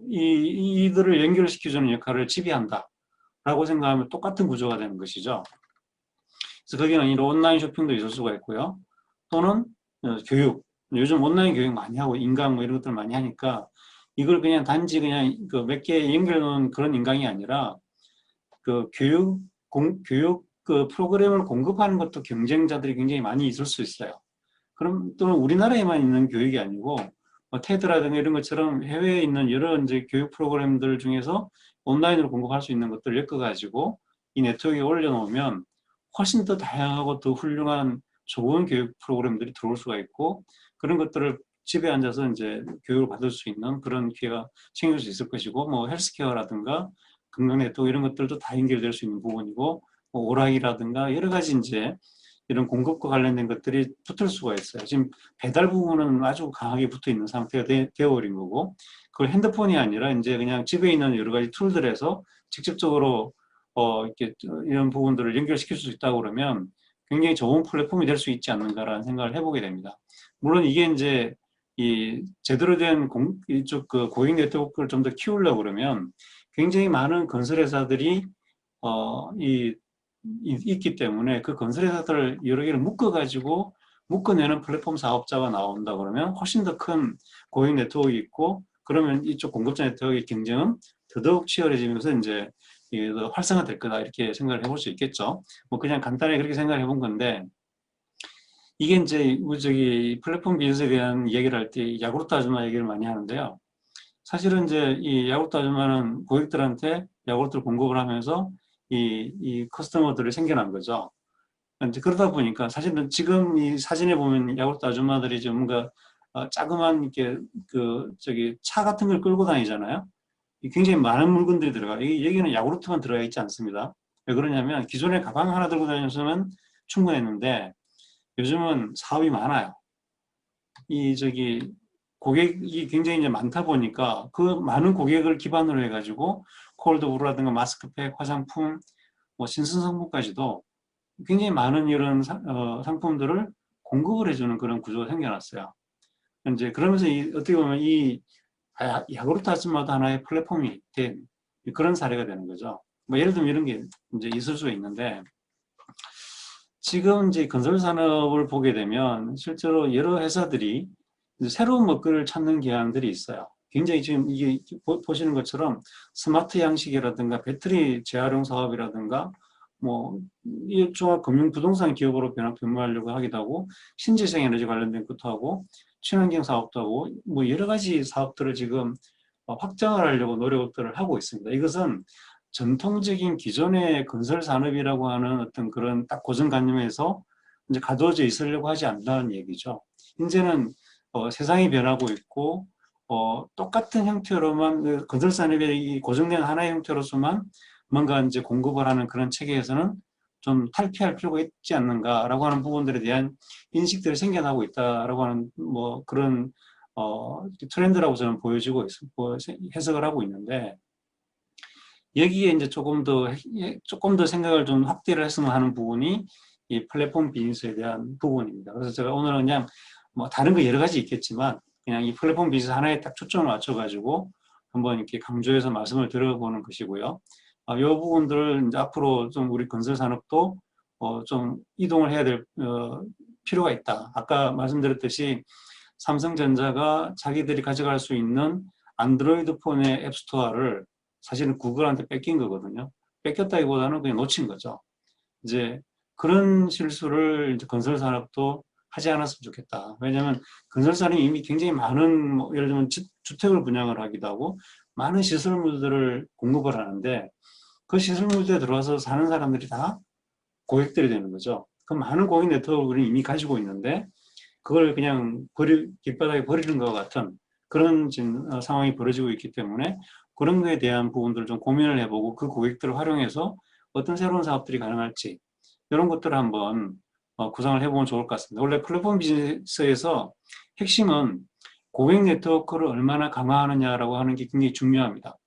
이들을 연결시켜주는 역할을 집이 한다. 라고 생각하면 똑같은 구조가 되는 것이죠. 그래서 거기는 이런 온라인 쇼핑도 있을 수가 있고요. 또는 교육. 요즘 온라인 교육 많이 하고 인강 뭐 이런 것들 많이 하니까 이걸 그냥 단지 그냥 그 몇 개 연결해 놓은 그런 인강이 아니라 그 교육 그 프로그램을 공급하는 것도 경쟁자들이 굉장히 많이 있을 수 있어요. 그럼 또는 우리나라에만 있는 교육이 아니고 테드라든가 이런 것처럼 해외에 있는 여러 이제 교육 프로그램들 중에서 온라인으로 공급할 수 있는 것들을 엮어가지고 이 네트워크에 올려놓으면 훨씬 더 다양하고 더 훌륭한 좋은 교육 프로그램들이 들어올 수가 있고 그런 것들을 집에 앉아서 이제 교육을 받을 수 있는 그런 기회가 생길 수 있을 것이고 뭐 헬스케어라든가 건강 네트워크 이런 것들도 다 연결될 수 있는 부분이고 뭐 오락이라든가 여러 가지 이제 이런 공급과 관련된 것들이 붙을 수가 있어요. 지금 배달 부분은 아주 강하게 붙어 있는 상태가 되어버린 거고, 그걸 핸드폰이 아니라 이제 그냥 집에 있는 여러 가지 툴들에서 직접적으로 이렇게 이런 부분들을 연결시킬 수 있다고 그러면 굉장히 좋은 플랫폼이 될 수 있지 않는가라는 생각을 해보게 됩니다. 물론 이게 이제 이 제대로 된 이쪽 그 고객 네트워크를 좀 더 키우려고 그러면 굉장히 많은 건설회사들이 있기 때문에 그 건설회사들 여러 개를 묶어가지고 묶어내는 플랫폼 사업자가 나온다 그러면 훨씬 더 큰 고객 네트워크가 있고 그러면 이쪽 공급자 네트워크의 경쟁은 더더욱 치열해지면서 이제 이게 더 활성화될 거다 이렇게 생각을 해볼 수 있겠죠. 뭐 그냥 간단하게 그렇게 생각을 해본 건데 이게 이제 저기 플랫폼 비즈니스에 대한 얘기를 할 때 야구르트 아줌마 얘기를 많이 하는데요. 사실은 이제 이 야구르트 아줌마는 고객들한테 야구르트를 공급을 하면서 이 커스터머들이 생겨난 거죠. 이제 그러다 보니까 사실은 지금 이 사진에 보면 야구르트 아줌마들이 좀 뭔가 자그만 이렇게 차 같은 걸 끌고 다니잖아요. 굉장히 많은 물건들이 들어가. 여기는 야구르트만 들어가 있지 않습니다. 왜 그러냐면 기존에 가방 하나 들고 다녔으면 충분했는데 요즘은 사업이 많아요. 고객이 굉장히 이제 많다 보니까 그 많은 고객을 기반으로 해가지고 콜드브루라든가 마스크팩, 화장품, 뭐 신선 성분까지도 굉장히 많은 이런 상품들을 공급을 해주는 그런 구조가 생겨났어요. 이제 그러면서 어떻게 보면 이 야구르트 아줌마도 하나의 플랫폼이 된 그런 사례가 되는 거죠. 뭐 예를 들면 이런 게 이제 있을 수 있는데, 지금 이제 건설 산업을 보게 되면 실제로 여러 회사들이 새로운 먹거리를 찾는 경향들이 있어요. 굉장히 지금 이게 보시는 것처럼 스마트 양식이라든가 배터리 재활용 사업이라든가 뭐 일종의 금융 부동산 기업으로 변모하려고 하기도 하고, 신재생 에너지 관련된 것도 하고, 친환경 사업도 하고, 뭐 여러 가지 사업들을 지금 확장을 하려고 노력들을 하고 있습니다. 이것은 전통적인 기존의 건설 산업이라고 하는 어떤 그런 딱 고정관념에서 이제 가두어져 있으려고 하지 않는다는 얘기죠. 이제는 세상이 변하고 있고, 똑같은 형태로만 건설 산업의 고정된 하나의 형태로서만 뭔가 이제 공급을 하는 그런 체계에서는 좀 탈피할 필요가 있지 않는가라고 하는 부분들에 대한 인식들이 생겨나고 있다라고 하는 뭐 그런 트렌드라고 저는 보여지고 있습니다. 해석을 하고 있는데, 여기에 이제 조금 더 생각을 좀 확대를 했으면 하는 부분이 이 플랫폼 비즈니스에 대한 부분입니다. 그래서 제가 오늘은 그냥 뭐 다른 거 여러 가지 있겠지만 그냥 이 플랫폼 비즈니스 하나에 딱 초점을 맞춰가지고 한번 이렇게 강조해서 말씀을 드려보는 것이고요. 이 부분들을 이제 앞으로 좀 우리 건설 산업도 좀 이동을 해야 될 필요가 있다. 아까 말씀드렸듯이 삼성전자가 자기들이 가져갈 수 있는 안드로이드 폰의 앱스토어를 사실은 구글한테 뺏긴 거거든요. 뺏겼다기보다는 그냥 놓친 거죠. 이제 그런 실수를 이제 건설 산업도 하지 않았으면 좋겠다. 왜냐하면 건설 산업이 이미 굉장히 많은, 뭐 예를 들면 주택을 분양을 하기도 하고 많은 시설물들을 공급을 하는데, 그 시설물들에 들어와서 사는 사람들이 다 고객들이 되는 거죠. 그 많은 고객 네트워크를 이미 가지고 있는데 그걸 그냥 길바닥에 버리는 것 같은 그런 지금 상황이 벌어지고 있기 때문에, 그런 거에 대한 부분들을 좀 고민을 해보고 그 고객들을 활용해서 어떤 새로운 사업들이 가능할지 이런 것들을 한번 구상을 해보면 좋을 것 같습니다. 원래 플랫폼 비즈니스에서 핵심은 고객 네트워크를 얼마나 강화하느냐라고 하는 게 굉장히 중요합니다.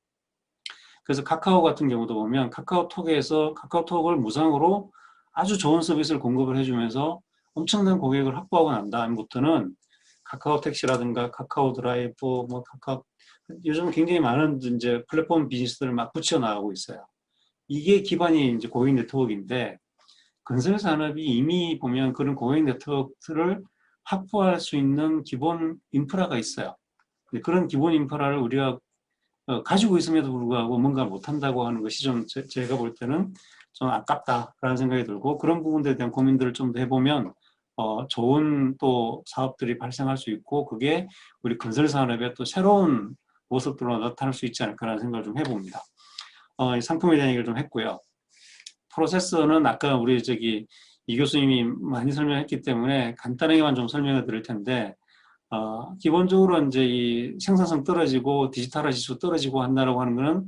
그래서 카카오 같은 경우도 보면 카카오톡에서 카카오톡을 무상으로 아주 좋은 서비스를 공급을 해주면서 엄청난 고객을 확보하고 난 다음부터는 카카오 택시라든가 카카오 드라이브, 뭐 요즘 굉장히 많은 이제 플랫폼 비즈니스들을 막 붙여 나가고 있어요. 이게 기반이 이제 고객 네트워크인데, 건설 산업이 이미 보면 그런 고객 네트워크를 확보할 수 있는 기본 인프라가 있어요. 그런 기본 인프라를 우리가 가지고 있음에도 불구하고 뭔가 못한다고 하는 것이 좀 제가 볼 때는 좀 아깝다라는 생각이 들고, 그런 부분들에 대한 고민들을 좀 더 해보면 좋은 또 사업들이 발생할 수 있고, 그게 우리 건설 산업의 또 새로운 모습들로 나타날 수 있지 않을까라는 생각을 좀 해봅니다. 상품에 대한 얘기를 좀 했고요. 프로세서는 아까 우리 이 교수님이 많이 설명했기 때문에 간단하게만 좀 설명을 드릴 텐데, 기본적으로 이제 이 생산성 떨어지고 디지털화 지수 떨어지고 한다라고 하는 거는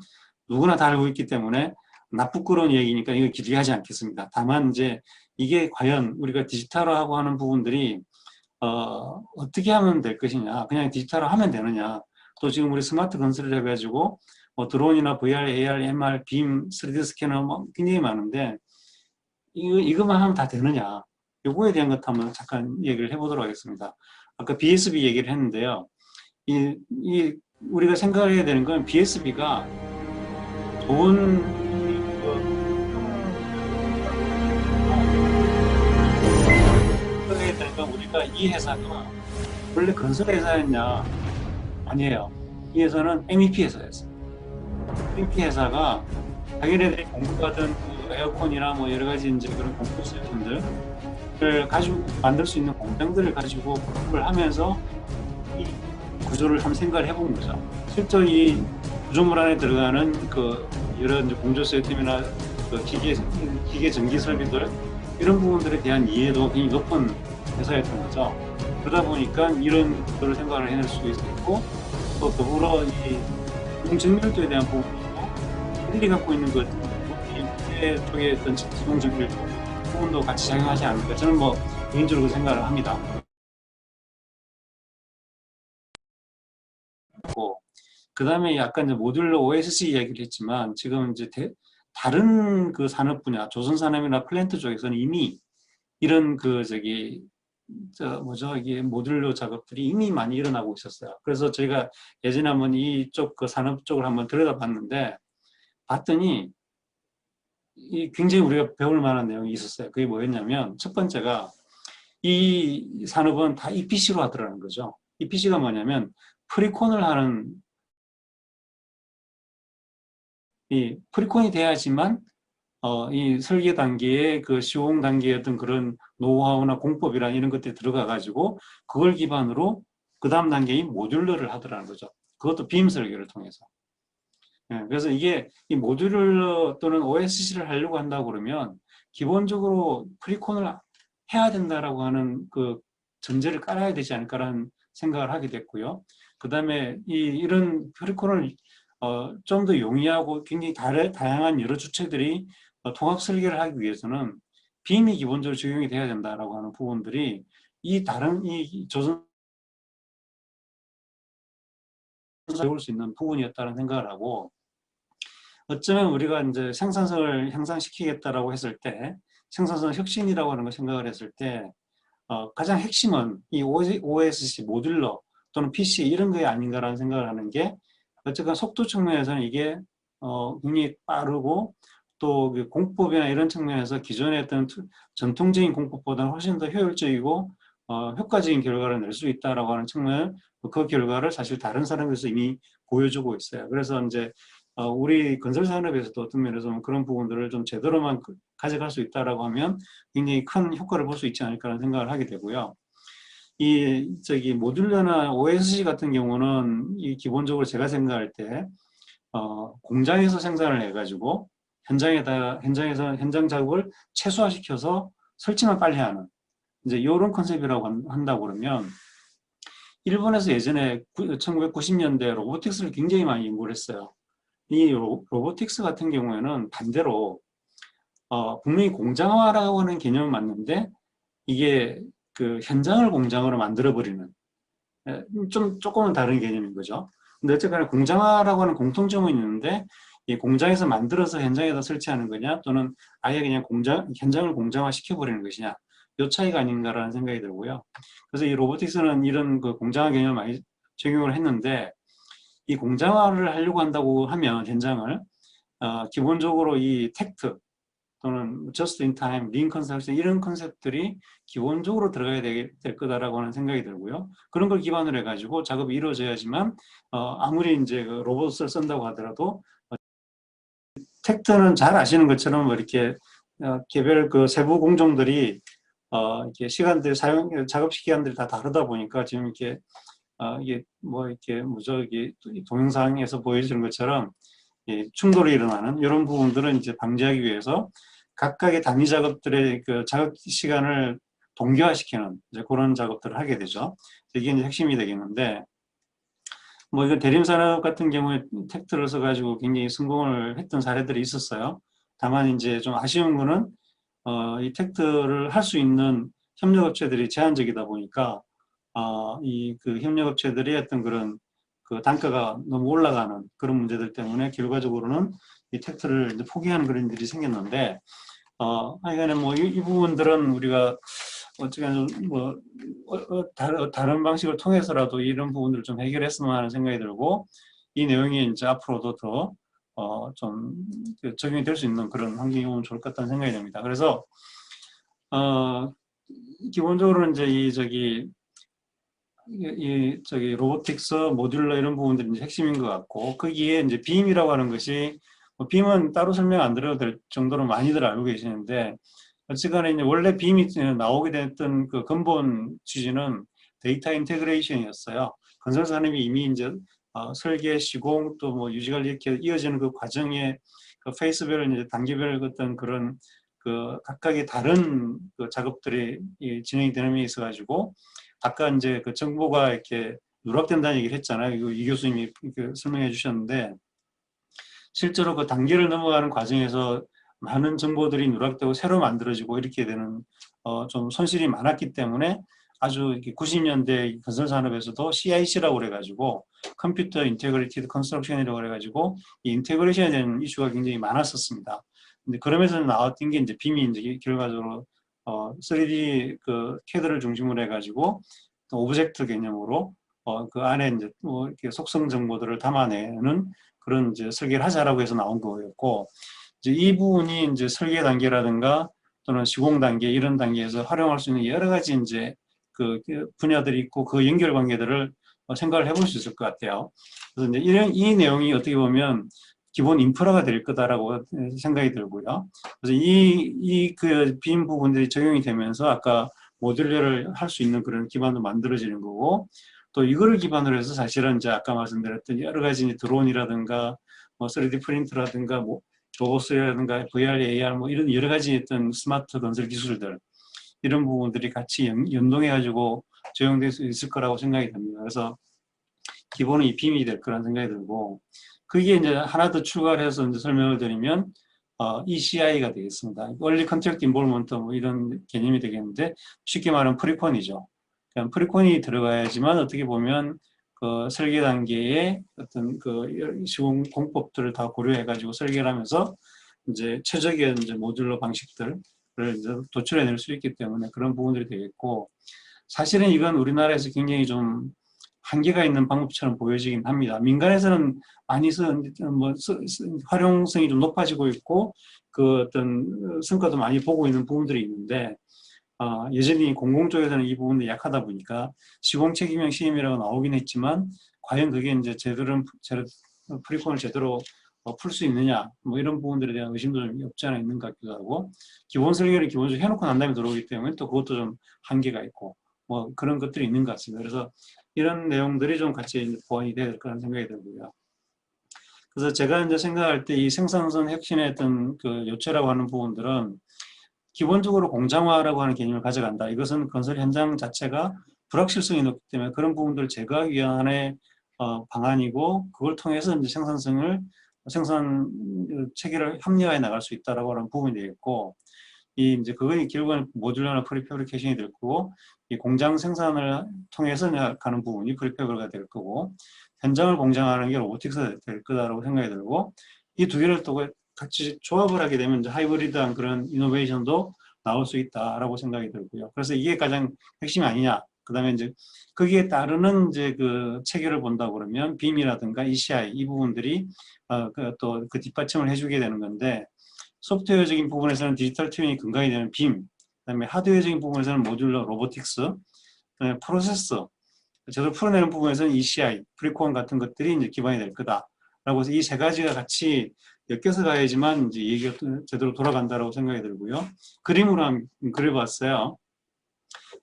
누구나 다 알고 있기 때문에 나쁘끄러운 얘기니까 이거 길게 하지 않겠습니다. 다만 이제 이게 과연 우리가 디지털화하고 하는 부분들이 어떻게 하면 될 것이냐, 그냥 디지털화 하면 되느냐, 또 지금 우리 스마트 건설을 해가지고 뭐 드론이나 VR, AR, MR, 빔, 3D 스캐너 뭐 굉장히 많은데 이것만 하면 다 되느냐, 요거에 대한 것 한번 잠깐 얘기를 해보도록 하겠습니다. 아까 BSB 얘기를 했는데요. 우리가 생각해야 되는 건 BSB가 좋은 생각해야 되는 건, 우리가 이 회사가 원래 건설 회사였냐? 아니에요. 이 회사는 MEP 회사였어요. MEP 회사가 자기네들이 공급하던 그 에어컨이나 뭐 여러 가지 이제 그런 공급 제품들을 가지고 만들 수 있는 공장들을 가지고 공급을 하면서 이 구조를 한번 생각을 해본 거죠. 실제 이 구조물 안에 들어가는 그 여러 이제 공조 시스템이나 그 기계 전기 설비들, 이런 부분들에 대한 이해도 굉장히 높은 회사였던 거죠. 그러다 보니까 이런 것들을 생각을 해낼 수 있었고, 또 더불어 이 지동정밀도에 대한 부분이고, 일이 갖고 있는 것, 이 쪽에 어떤 지동정밀도 부분도 같이 작용하지 않을까, 저는 뭐 개인적으로 생각을 합니다. 그 다음에 약간 이제 모듈러 OSC 이야기를 했지만, 지금 이제 다른 그 산업 분야, 조선산업이나 플랜트 쪽에서는 이미 이런 이게 모듈러 작업들이 이미 많이 일어나고 있었어요. 그래서 저희가 예전에 한번 이쪽 그 산업 쪽을 한번 들여다봤는데, 봤더니 굉장히 우리가 배울 만한 내용이 있었어요. 그게 뭐였냐면, 첫 번째가 이 산업은 다 EPC로 하더라는 거죠. EPC가 뭐냐면 프리콘을 하는, 이 프리콘이 돼야지만 이 설계 단계에 그 시공 단계의 어떤 그런 노하우나 공법이나 이런 것들이 들어가가지고 그걸 기반으로 그 다음 단계인 모듈러를 하더라는 거죠. 그것도 빔 설계를 통해서. 그래서 이게 이 모듈러 또는 OSC를 하려고 한다고 그러면 기본적으로 프리콘을 해야 된다라고 하는 그 전제를 깔아야 되지 않을까라는 생각을 하게 됐고요. 그 다음에 이런 프리콘을 좀 더 용이하고 굉장히 다양한 여러 주체들이 통합 설계를 하기 위해서는 빔이 기본적으로 적용이 돼야 된다라고 하는 부분들이 이 조선 배울 수 있는 부분이었다는 생각을 하고, 어쩌면 우리가 이제 생산성을 향상시키겠다라고 했을 때, 생산성 혁신이라고 하는 걸 생각을 했을 때, 가장 핵심은 이 OSC, 모듈러 또는 PC 이런 게 아닌가라는 생각을 하는 게, 어쨌든 속도 측면에서는 이게 굉장히 빠르고 또 공법이나 이런 측면에서 기존의 어떤 전통적인 공법보다는 훨씬 더 효율적이고 효과적인 결과를 낼 수 있다라고 하는 측면, 그 결과를 사실 다른 사람에서 이미 보여주고 있어요. 그래서 이제 우리 건설 산업에서도 어떤 면에서 그런 부분들을 좀 제대로만 가져갈 수 있다라고 하면 굉장히 큰 효과를 볼 수 있지 않을까라는 생각을 하게 되고요. 모듈러나 OSC 같은 경우는 기본적으로 제가 생각할 때 공장에서 생산을 해가지고 현장에서 현장 작업을 최소화시켜서 설치만 빨리 하는 이제 이런 컨셉이라고 한다고 그러면, 일본에서 예전에 1990년대 로보틱스를 굉장히 많이 연구를 했어요. 이 로보틱스 같은 경우에는 반대로 분명히 공장화라고 하는 개념은 맞는데 이게 그 현장을 공장으로 만들어버리는 조금은 다른 개념인 거죠. 근데 어쨌거나 공장화라고 하는 공통점은 있는데, 이 공장에서 만들어서 현장에다 설치하는 거냐 또는 아예 그냥 현장을 공장화 시켜버리는 것이냐, 이 차이가 아닌가라는 생각이 들고요. 그래서 이 로보틱스는 이런 그 공장화 개념을 많이 적용을 했는데, 이 공장화를 하려고 한다고 하면 현장을 기본적으로 이 텍트 또는 just in time, lean conception 이런 컨셉들이 기본적으로 들어가야 될 거다라고 하는 생각이 들고요. 그런 걸 기반으로 해가지고 작업이 이루어져야지만 아무리 이제 그 로봇을 쓴다고 하더라도 텍트는 잘 아시는 것처럼 뭐 이렇게 개별 그 세부 공정들이 이렇게 작업 시간들이 다 다르다 보니까 지금 이렇게 이게 뭐 이렇게 이게 동영상에서 보여주는 것처럼 충돌이 일어나는 이런 부분들은 이제 방지하기 위해서 각각의 단위 작업들의 그 작업 시간을 동기화시키는 이제 그런 작업들을 하게 되죠. 이게 이제 핵심이 되겠는데, 뭐 이거 대림산업 같은 경우에 텍트를 써가지고 굉장히 성공을 했던 사례들이 있었어요. 다만 이제 좀 아쉬운 거는 이 텍트를 할 수 있는 협력업체들이 제한적이다 보니까 이 그 협력업체들이 어떤 그런 그 단가가 너무 올라가는 그런 문제들 때문에 결과적으로는 이 텍트를 이제 포기하는 그런 일이 생겼는데, 하여간에 뭐 이 부분들은 우리가 어떻게 뭐 다른 방식을 통해서라도 이런 부분들을 좀 해결했으면 하는 생각이 들고, 이 내용이 이제 앞으로도 더 좀 적용이 될 수 있는 그런 환경이 오면 좋을 것 같다는 생각이 듭니다. 그래서 기본적으로 이제 로보틱스, 모듈러 이런 부분들이 이제 핵심인 것 같고, 거기에 이제 빔이라고 하는 것이 빔은 따로 설명 안 드려도 될 정도로 많이들 알고 계시는데, 어쨌거나 이제 원래 빔이 나오게 됐던 그 근본 취지는 데이터 인테그레이션이었어요. 건설 산업이 이미 이제 설계, 시공 또 뭐 유지관리 이렇게 이어지는 그 과정에 그 페이스별 이제 단계별 어떤 그런 그 각각의 다른 그 작업들이 진행이 되는 데 있어 가지고, 아까 이제 그 정보가 이렇게 누락된다는 얘기를 했잖아요. 이거 이 교수님이 설명해 주셨는데, 실제로 그 단계를 넘어가는 과정에서 많은 정보들이 누락되고 새로 만들어지고 이렇게 되는 좀 손실이 많았기 때문에 아주 90년대 건설 산업에서도 CIC라고 그래가지고 컴퓨터 인테그리티드 컨스트럭션이라고 그래가지고 이 인테그레이션에 대한 이슈가 굉장히 많았었습니다. 근데 그러면서 나왔던 게 이제 빔이 이제 결과적으로 3D 그 캐드를 중심으로 해가지고 또 오브젝트 개념으로 그 안에 이제 뭐 이렇게 속성 정보들을 담아내는 그런 이제 설계를 하자라고 해서 나온 거였고, 이제 이 부분이 이제 설계 단계라든가 또는 시공 단계 이런 단계에서 활용할 수 있는 여러 가지 이제 그 분야들이 있고 그 연결 관계들을 생각을 해볼 수 있을 것 같아요. 그래서 이제 이 내용이 어떻게 보면 기본 인프라가 될 거다라고 생각이 들고요. 그래서 이 그 빈 부분들이 적용이 되면서 아까 모듈러를 할 수 있는 그런 기반도 만들어지는 거고, 또 이거를 기반으로 해서 사실은 이제 아까 말씀드렸던 여러 가지 드론이라든가 뭐 3D 프린트라든가 뭐 로봇이라든가 VR, AR 뭐 이런 여러 가지 어떤 스마트 건설 기술들 이런 부분들이 같이 연동해 가지고 적용될 수 있을 거라고 생각이 듭니다. 그래서 기본은 이 빔이 될 거라는 생각이 들고, 그게 이제 하나 더 추가를 해서 이제 설명을 드리면 ECI가 되겠습니다. Early Contract Involvement 뭐 이런 개념이 되겠는데, 쉽게 말하면 프리콘이죠. 프리콘이 들어가야지만 어떻게 보면 그 설계 단계에 어떤 그 시공 공법들을 다 고려해가지고 설계를 하면서 이제 최적의 이제 모듈러 방식들을 이제 도출해낼 수 있기 때문에 그런 부분들이 되겠고, 사실은 이건 우리나라에서 굉장히 좀 한계가 있는 방법처럼 보여지긴 합니다. 민간에서는 많이 활용성이 좀 높아지고 있고 그 어떤 성과도 많이 보고 있는 부분들이 있는데, 여전히 공공 쪽에서는 이 부분이 약하다 보니까 시공 책임형 시험이라고 나오긴 했지만 과연 그게 이제 프리콘을 제대로 풀 수 있느냐 뭐 이런 부분들에 대한 의심도 좀 없지 않아 있는 것 같기도 하고, 기본 설계를 기본적으로 해놓고 난 다음에 들어오기 때문에 또 그것도 좀 한계가 있고 뭐 그런 것들이 있는 것 같습니다. 그래서 이런 내용들이 좀 같이 보완이 될 거라는 생각이 들고요. 그래서 제가 이제 생각할 때 이 생산성 혁신의 어떤 그 요체라고 하는 부분들은 기본적으로 공장화라고 하는 개념을 가져간다. 이것은 건설 현장 자체가 불확실성이 높기 때문에 그런 부분들을 제거하기 위한 하나의 방안이고, 그걸 통해서 이제 생산 체계를 합리화해 나갈 수 있다라고 하는 부분이 되겠고, 이 이제 그거는 결국은 모듈러나 프리패브리케이션이 될 거고, 이 공장 생산을 통해서 가는 부분이 프리패브가 될 거고, 현장을 공장화하는 게 로보틱스가 될 거다라고 생각이 들고, 이 두 개를 또 같이 조합을 하게 되면 이제 하이브리드한 그런 이노베이션도 나올 수 있다라고 생각이 들고요. 그래서 이게 가장 핵심이 아니냐. 그 다음에 이제 거기에 따르는 이제 그 체계를 본다고 그러면 빔이라든가 ECI 이 부분들이 또 그 뒷받침을 해주게 되는 건데, 소프트웨어적인 부분에서는 디지털 트윈이 근간이 되는 빔, 그다음에 하드웨어적인 부분에서는 모듈러 로보틱스, 그다음에 프로세서, 저걸 풀어내는 부분에서는 ECI, 프리콘 같은 것들이 이제 기반이 될 거다라고 해서 이 세 가지가 같이 엮여서 가야지만 이제 얘기가 제대로 돌아간다라고 생각이 들고요. 그림으로 한번 그려봤어요.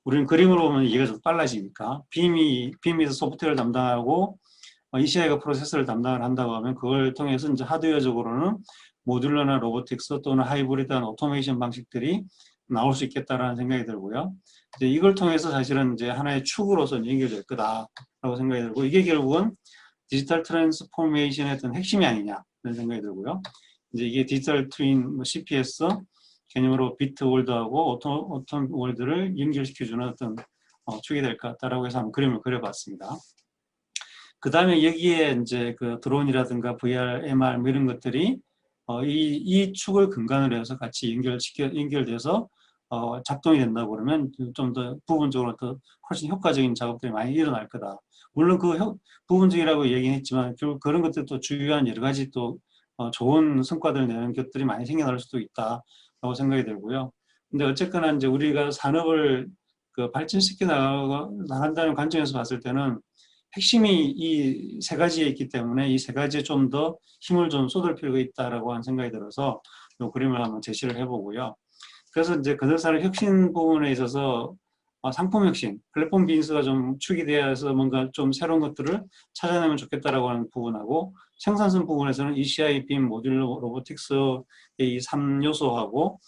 우리는 그림으로 보면 이해가 좀 빨라지니까 빔에서 소프트웨어를 담당하고 ECI가 프로세서를 담당을 한다고 하면 그걸 통해서 이제 하드웨어적으로는 모듈러나 로보틱스 또는 하이브리드한 오토메이션 방식들이 나올 수 있겠다라는 생각이 들고요. 이제 이걸 통해서 사실은 이제 하나의 축으로서 연결될 거다라고 생각이 들고, 이게 결국은 디지털 트랜스포메이션의 어떤 핵심이 아니냐 그런 생각이 들고요. 이제 이게 디지털 트윈 CPS 개념으로 비트 월드하고 오토 월드를 연결시켜주는 어떤 축이 될 것 같다라고 해서 한번 그림을 그려봤습니다. 그 다음에 여기에 이제 그 드론이라든가 VR, MR 뭐 이런 것들이 이 축을 근간으로 해서 같이 연결돼서 작동이 된다고 그러면 좀 더 부분적으로 더 훨씬 효과적인 작업들이 많이 일어날 거다. 물론 그 부분적이라고 얘기는 했지만 결국 그런 것들도 주요한 여러 가지 또 좋은 성과들을 내는 것들이 많이 생겨날 수도 있다라고 생각이 들고요. 근데 어쨌거나 이제 우리가 산업을 그 발전시켜 나간다는 관점에서 봤을 때는 핵심이 이 세 가지에 있기 때문에 이 세 가지에 좀 더 힘을 좀 쏟을 필요가 있다라고 하는 생각이 들어서 이 그림을 한번 제시를 해보고요. 그래서 이제 건설산업 혁신 부분에 있어서 상품 혁신, 플랫폼 비즈니스가 좀 축이 되어서 뭔가 좀 새로운 것들을 찾아내면 좋겠다라고 하는 부분하고, 생산성 부분에서는 ECI, 빔, 모듈러, 로보틱스의 이 3요소하고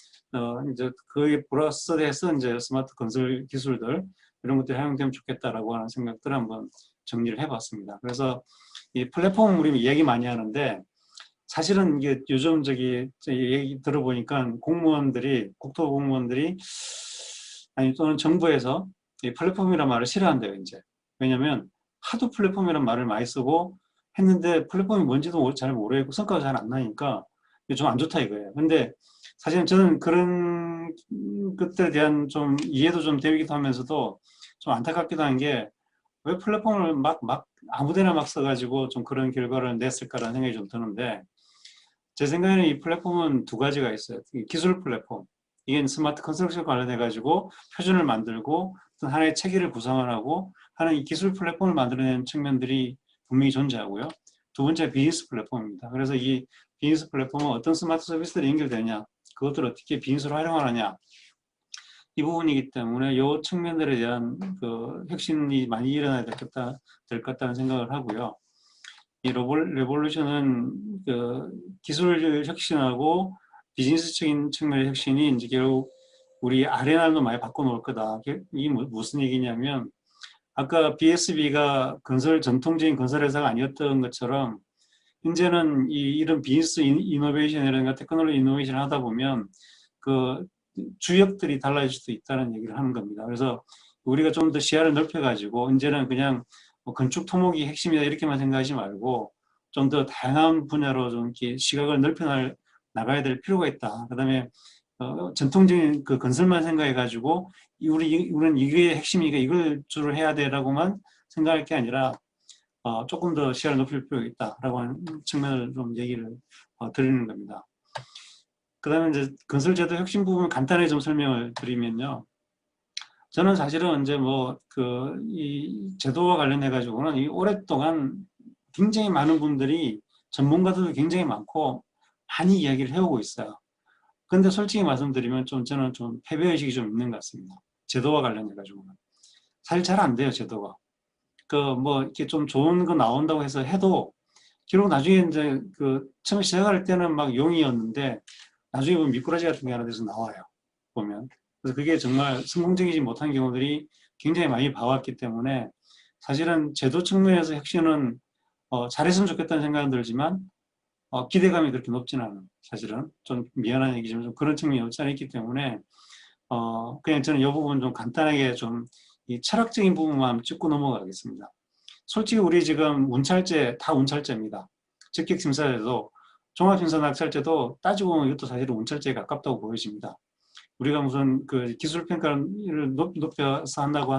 이제 그에 플러스해서 이제 스마트 건설 기술들 이런 것들이 활용되면 좋겠다라고 하는 생각들을 한번 정리를 해봤습니다. 그래서 이 플랫폼 우리 얘기 많이 하는데, 사실은 이게 요즘 얘기 들어보니까 국토 공무원들이 아니 또는 정부에서 이 플랫폼이란 말을 싫어한대요, 이제. 왜냐면 하도 플랫폼이란 말을 많이 쓰고 했는데 플랫폼이 뭔지도 잘 모르겠고 성과가 잘 안 나니까 좀 안 좋다 이거예요. 근데 사실은 저는 그런 것들에 대한 좀 이해도 좀 되기도 하면서도 좀 안타깝기도 한 게 왜 플랫폼을 막 아무데나 막 써가지고 좀 그런 결과를 냈을까라는 생각이 좀 드는데, 제 생각에는 이 플랫폼은 두 가지가 있어요. 기술 플랫폼. 이게 스마트 컨스트럭션 관련해가지고 표준을 만들고 어떤 하나의 체계를 구성을 하고 하는 이 기술 플랫폼을 만들어내는 측면들이 분명히 존재하고요. 두 번째 비즈니스 플랫폼입니다. 그래서 이 비즈니스 플랫폼은 어떤 스마트 서비스들이 연결되냐, 그것들을 어떻게 비즈니스로 활용하느냐, 이 부분이기 때문에 이 측면들에 대한 그 혁신이 많이 일어나야 될 것 같다는 생각을 하고요. 이 레볼루션은 그 기술 혁신하고 비즈니스적인 측면의 혁신이 이제 결국 우리 아레나도 많이 바꿔놓을 거다. 이게 무슨 얘기냐면 아까 BSB가 전통적인 건설 회사가 아니었던 것처럼 이제는 이런 비즈니스 이노베이션이라든가 테크놀로지 이노베이션을 하다 보면 그 주역들이 달라질 수도 있다는 얘기를 하는 겁니다. 그래서 우리가 좀 더 시야를 넓혀가지고 이제는 그냥 뭐 건축 토목이 핵심이다 이렇게만 생각하지 말고 좀 더 다양한 분야로 좀 이렇게 시각을 넓혀 나가야 될 필요가 있다. 그다음에 전통적인 그 건설만 생각해가지고 우리는 이게 핵심이니까 이걸 주로 해야 돼라고만 생각할 게 아니라 조금 더 시야를 높일 필요가 있다라고 하는 측면을 좀 얘기를 드리는 겁니다. 그 다음에 이제 건설제도 혁신 부분 간단히 좀 설명을 드리면요. 저는 사실은 이제 이 제도와 관련해 가지고는 이 오랫동안 굉장히 많은 분들이 전문가들도 굉장히 많고 많이 이야기를 해오고 있어요. 근데 솔직히 말씀드리면 저는 좀 패배의식이 좀 있는 것 같습니다. 제도와 관련해 가지고는. 사실 잘 안 돼요, 제도가. 이렇게 좀 좋은 거 나온다고 해도 결국 나중에 이제 처음 시작할 때는 막 용이었는데 나중에 보면 미꾸라지 같은 게 하나 돼서 나와요. 보면. 그래서 그게 정말 성공적이지 못한 경우들이 굉장히 많이 봐왔기 때문에 사실은 제도 측면에서 혁신은 잘했으면 좋겠다는 생각은 들지만 기대감이 그렇게 높지는 않은, 사실은 좀 미안한 얘기지만 좀 그런 측면이 없지 않아 있기 때문에 그냥 저는 이 부분 좀 간단하게 좀 이 철학적인 부분만 짚고 넘어가겠습니다. 솔직히 우리 지금 운찰제 다 운찰제입니다. 적격심사제도 종합심사낙찰제도 따지고 보면 이것도 사실은 운찰제에 가깝다고 보여집니다. 우리가 무슨 그 기술평가를 높여서 한다고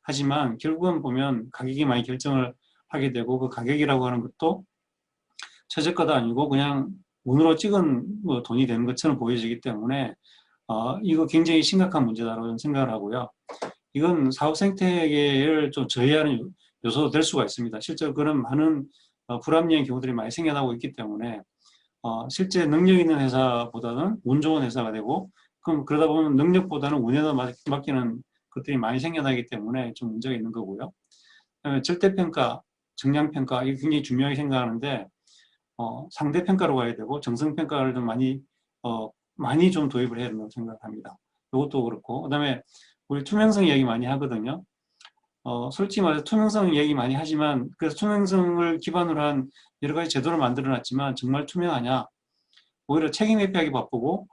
하지만 결국은 보면 가격이 많이 결정을 하게 되고 그 가격이라고 하는 것도 최저가도 아니고 그냥 운으로 찍은 돈이 되는 것처럼 보여지기 때문에 이거 굉장히 심각한 문제다라고 생각을 하고요. 이건 사업 생태계를 좀 저해하는 요소도 될 수가 있습니다. 실제로 그런 많은 불합리한 경우들이 많이 생겨나고 있기 때문에 실제 능력 있는 회사보다는 운 좋은 회사가 되고 그럼 그러다 보면 능력보다는 운에다 맡기는 것들이 많이 생겨나기 때문에 좀 문제가 있는 거고요. 절대평가, 정량평가 이게 굉장히 중요하게 생각하는데 상대평가로 가야 되고 정성평가를 좀 많이 좀 도입을 해야 된다고 생각합니다. 이것도 그렇고 그다음에 우리 투명성 이야기 많이 하거든요. 솔직히 말해서 투명성 얘기 많이 하지만 그래서 투명성을 기반으로 한 여러 가지 제도를 만들어 놨지만 정말 투명하냐? 오히려 책임 회피하기 바쁘고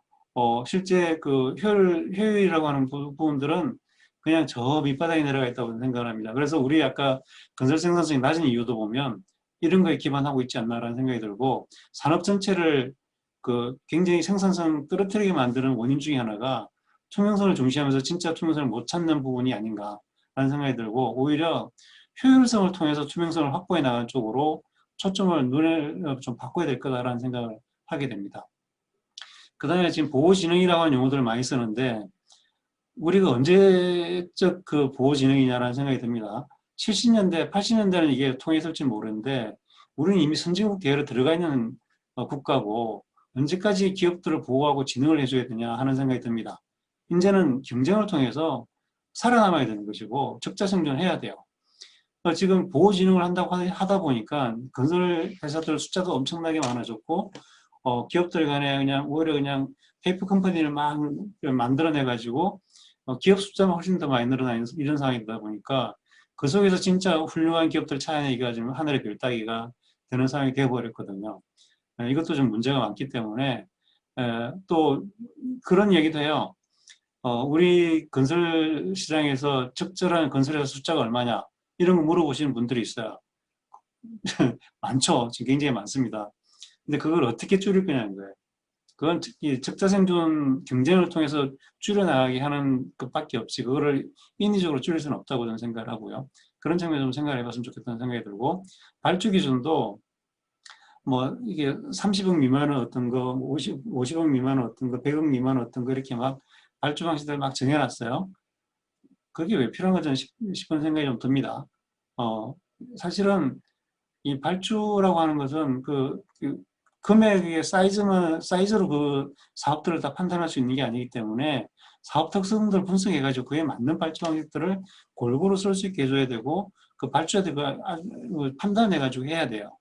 실제 그 효율이라고 하는 부분들은 그냥 저 밑바닥에 내려가 있다고 생각을 합니다. 그래서 우리 아까 건설 생산성이 낮은 이유도 보면 이런 거에 기반하고 있지 않나라는 생각이 들고 산업 전체를 굉장히 생산성 떨어뜨리게 만드는 원인 중에 하나가 투명성을 중시하면서 진짜 투명성을 못 찾는 부분이 아닌가라는 생각이 들고 오히려 효율성을 통해서 투명성을 확보해 나가는 쪽으로 초점을 눈을 좀 바꿔야 될 거다라는 생각을 하게 됩니다. 그 다음에 지금 보호진흥이라고 하는 용어들을 많이 쓰는데 우리가 언제적 그 보호진흥이냐라는 생각이 듭니다. 70년대, 80년대는 이게 통했을지 모르는데 우리는 이미 선진국 대열에 들어가 있는 국가고 언제까지 기업들을 보호하고 진흥을 해줘야 되냐 하는 생각이 듭니다. 이제는 경쟁을 통해서 살아남아야 되는 것이고 적자생존해야 돼요. 지금 보호진흥을 한다고 하다 보니까 건설 회사들 숫자도 엄청나게 많아졌고 기업들 간에 오히려 그냥 페이퍼 컴퍼니를 막 만들어내 가지고 기업 숫자만 훨씬 더 많이 늘어나는 이런 상황이다 보니까 그 속에서 진짜 훌륭한 기업들 찾아내기가 지금 하늘의 별 따기가 되는 상황이 되어버렸거든요. 이것도 좀 문제가 많기 때문에 또 그런 얘기도 해요. 우리 건설 시장에서 적절한 건설회사 숫자가 얼마냐 이런 거 물어보시는 분들이 있어요. 많죠. 지금 굉장히 많습니다. 근데 그걸 어떻게 줄일 거냐는 거예요. 그건 이 적자생존 경쟁을 통해서 줄여나가게 하는 것밖에 없이 그거를 인위적으로 줄일 수는 없다고 저는 생각을 하고요. 그런 측면에서 좀 생각을 해봤으면 좋겠다는 생각이 들고, 발주 기준도 뭐 이게 30억 미만은 어떤 거, 50억 미만은 어떤 거, 100억 미만은 어떤 거 이렇게 막 발주 방식들 막 정해놨어요. 그게 왜 필요한가 저는 싶은 생각이 좀 듭니다. 사실은 이 발주라고 하는 것은 그 금액의 사이즈로 그 사업들을 다 판단할 수 있는 게 아니기 때문에 사업 특성들을 분석해가지고 그에 맞는 발주 방식들을 골고루 쓸 수 있게 해줘야 되고 그 발주자들이 판단해가지고 해야 돼요.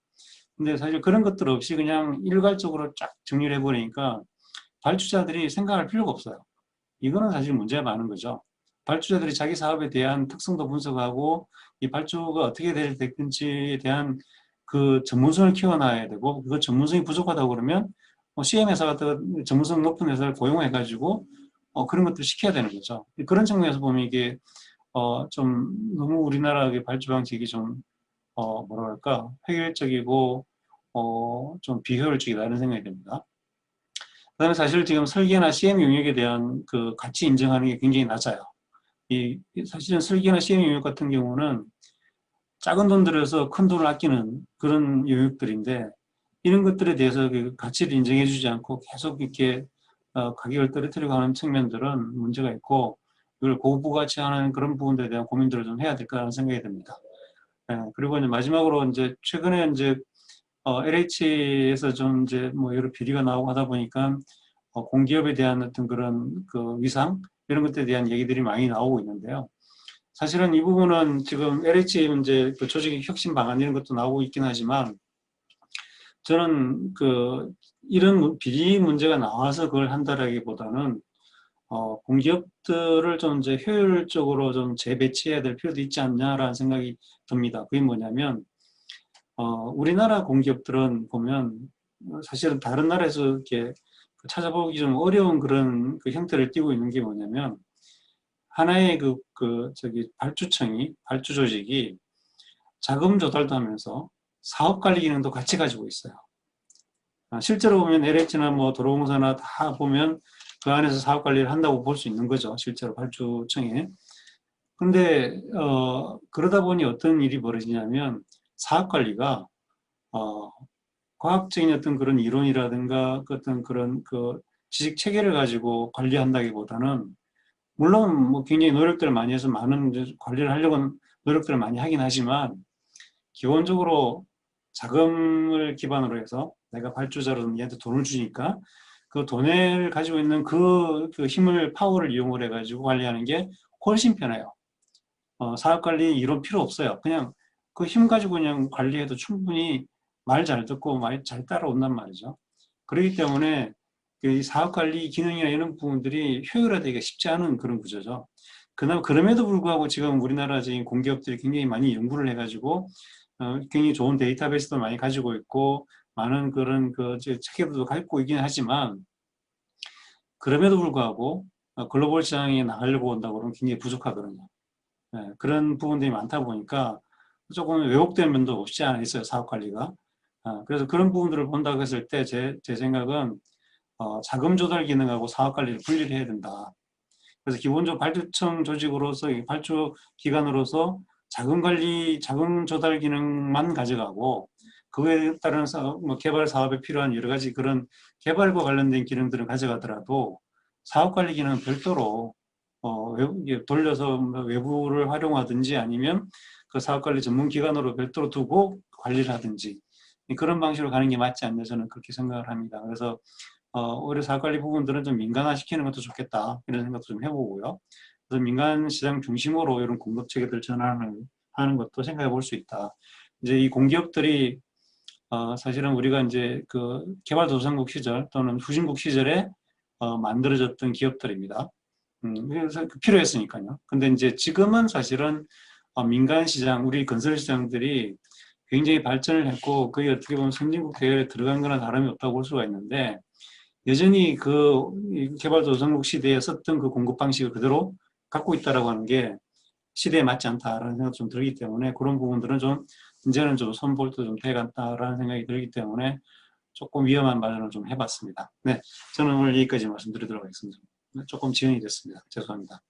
근데 사실 그런 것들 없이 그냥 일괄적으로 쫙 정리를 해버리니까 발주자들이 생각할 필요가 없어요. 이거는 사실 문제가 많은 거죠. 발주자들이 자기 사업에 대한 특성도 분석하고 이 발주가 어떻게 될 건지에 대한 그 전문성을 키워놔야 되고, 그 전문성이 부족하다고 그러면 CM 회사 같은 전문성 높은 회사를 고용해가지고 그런 것들을 시켜야 되는 거죠. 그런 측면에서 보면 이게 좀 너무 우리나라의 발주 방식이 좀 뭐랄까 획일적이고 좀 비효율적이다 이런 생각이 듭니다. 그다음에 사실 지금 설계나 CM 영역에 대한 그 가치 인정하는 게 굉장히 낮아요. 사실은 설계나 CM 영역 같은 경우는 작은 돈 들여서 큰 돈을 아끼는 그런 영역들인데 이런 것들에 대해서 그 가치를 인정해 주지 않고 계속 이렇게 가격을 떨어뜨리고 하는 측면들은 문제가 있고 이걸 고부가치하는 그런 부분들에 대한 고민들을 좀 해야 될 거라는 생각이 듭니다. 그리고 이제 마지막으로 이제 최근에 이제 LH에서 좀 이제 뭐 여러 비리가 나오고 하다 보니까 공기업에 대한 어떤 그런 그 위상 이런 것들에 대한 얘기들이 많이 나오고 있는데요. 사실은 이 부분은 지금 LH 문제 그 조직 혁신 방안 이런 것도 나오고 있긴 하지만 저는 그 이런 비리 문제가 나와서 그걸 한다라기보다는 공기업들을 좀 이제 효율적으로 좀 재배치해야 될 필요도 있지 않냐라는 생각이 듭니다. 그게 뭐냐면 우리나라 공기업들은 보면 사실은 다른 나라에서 이렇게 찾아보기 좀 어려운 그런 그 형태를 띠고 있는 게 뭐냐면 하나의 발주 조직이 자금 조달도 하면서 사업 관리 기능도 같이 가지고 있어요. 실제로 보면 LH나 뭐 도로공사나 다 보면 그 안에서 사업 관리를 한다고 볼 수 있는 거죠. 실제로 발주청에. 근데 그러다 보니 어떤 일이 벌어지냐면 사업 관리가 과학적인 어떤 그런 이론이라든가 어떤 그런 그 지식 체계를 가지고 관리한다기보다는 물론 뭐 굉장히 노력들을 많이 해서 많은 관리를 하려고 노력들을 많이 하긴 하지만 기본적으로 자금을 기반으로 해서 내가 발주자로 얘한테 돈을 주니까 그 돈을 가지고 있는 그 힘을 파워를 이용을 해가지고 관리하는 게 훨씬 편해요. 사업관리 이론 필요 없어요. 그냥 그 힘 가지고 그냥 관리해도 충분히 말 잘 듣고 말 잘 따라온단 말이죠. 그렇기 때문에 이 사업관리 기능이나 이런 부분들이 효율화되기가 쉽지 않은 그런 구조죠. 그럼에도 불구하고 지금 우리나라 지금 공기업들이 굉장히 많이 연구를 해가지고 굉장히 좋은 데이터베이스도 많이 가지고 있고 많은 그런 체계도 갖고 있긴 하지만 그럼에도 불구하고 글로벌 시장에 나가려고 한다고 그러면 굉장히 부족하거든요. 그런 부분들이 많다 보니까 조금 왜곡된 면도 없지 않아 있어요. 사업 관리가. 그래서 그런 부분들을 본다고 했을 때 제 생각은 자금 조달 기능하고 사업 관리를 분리를 해야 된다. 그래서 기본적으로 발주청 조직으로서 발주 기관으로서 자금 조달 기능만 가져가고 그에 따른 뭐 개발 사업에 필요한 여러 가지 그런 개발과 관련된 기능들을 가져가더라도 사업 관리 기능은 별도로 돌려서 외부를 활용하든지 아니면 그 사업 관리 전문 기관으로 별도로 두고 관리를 하든지 그런 방식으로 가는 게 맞지 않나 저는 그렇게 생각을 합니다. 그래서 오히려 사업관리 부분들은 좀 민간화시키는 것도 좋겠다 이런 생각도 좀 해보고요. 그래서 민간 시장 중심으로 이런 공급 체계들 전환하는 것도 생각해 볼 수 있다. 이제 이 공기업들이 사실은 우리가 이제 그 개발도상국 시절 또는 후진국 시절에 만들어졌던 기업들입니다. 그래서 필요했으니까요. 근데 이제 지금은 사실은 민간 시장, 우리 건설 시장들이 굉장히 발전을 했고 거의 어떻게 보면 선진국 대열에 들어간 거나 다름이 없다고 볼 수가 있는데 여전히 그 개발도상국 시대에 썼던 그 공급 방식을 그대로 갖고 있다라고 하는 게 시대에 맞지 않다라는 생각이 좀 들기 때문에 그런 부분들은 좀 이제는 좀 손볼도 좀 돼간다라는 생각이 들기 때문에 조금 위험한 발언을 좀 해봤습니다. 네, 저는 오늘 여기까지 말씀드리도록 하겠습니다. 조금 지연이 됐습니다. 죄송합니다.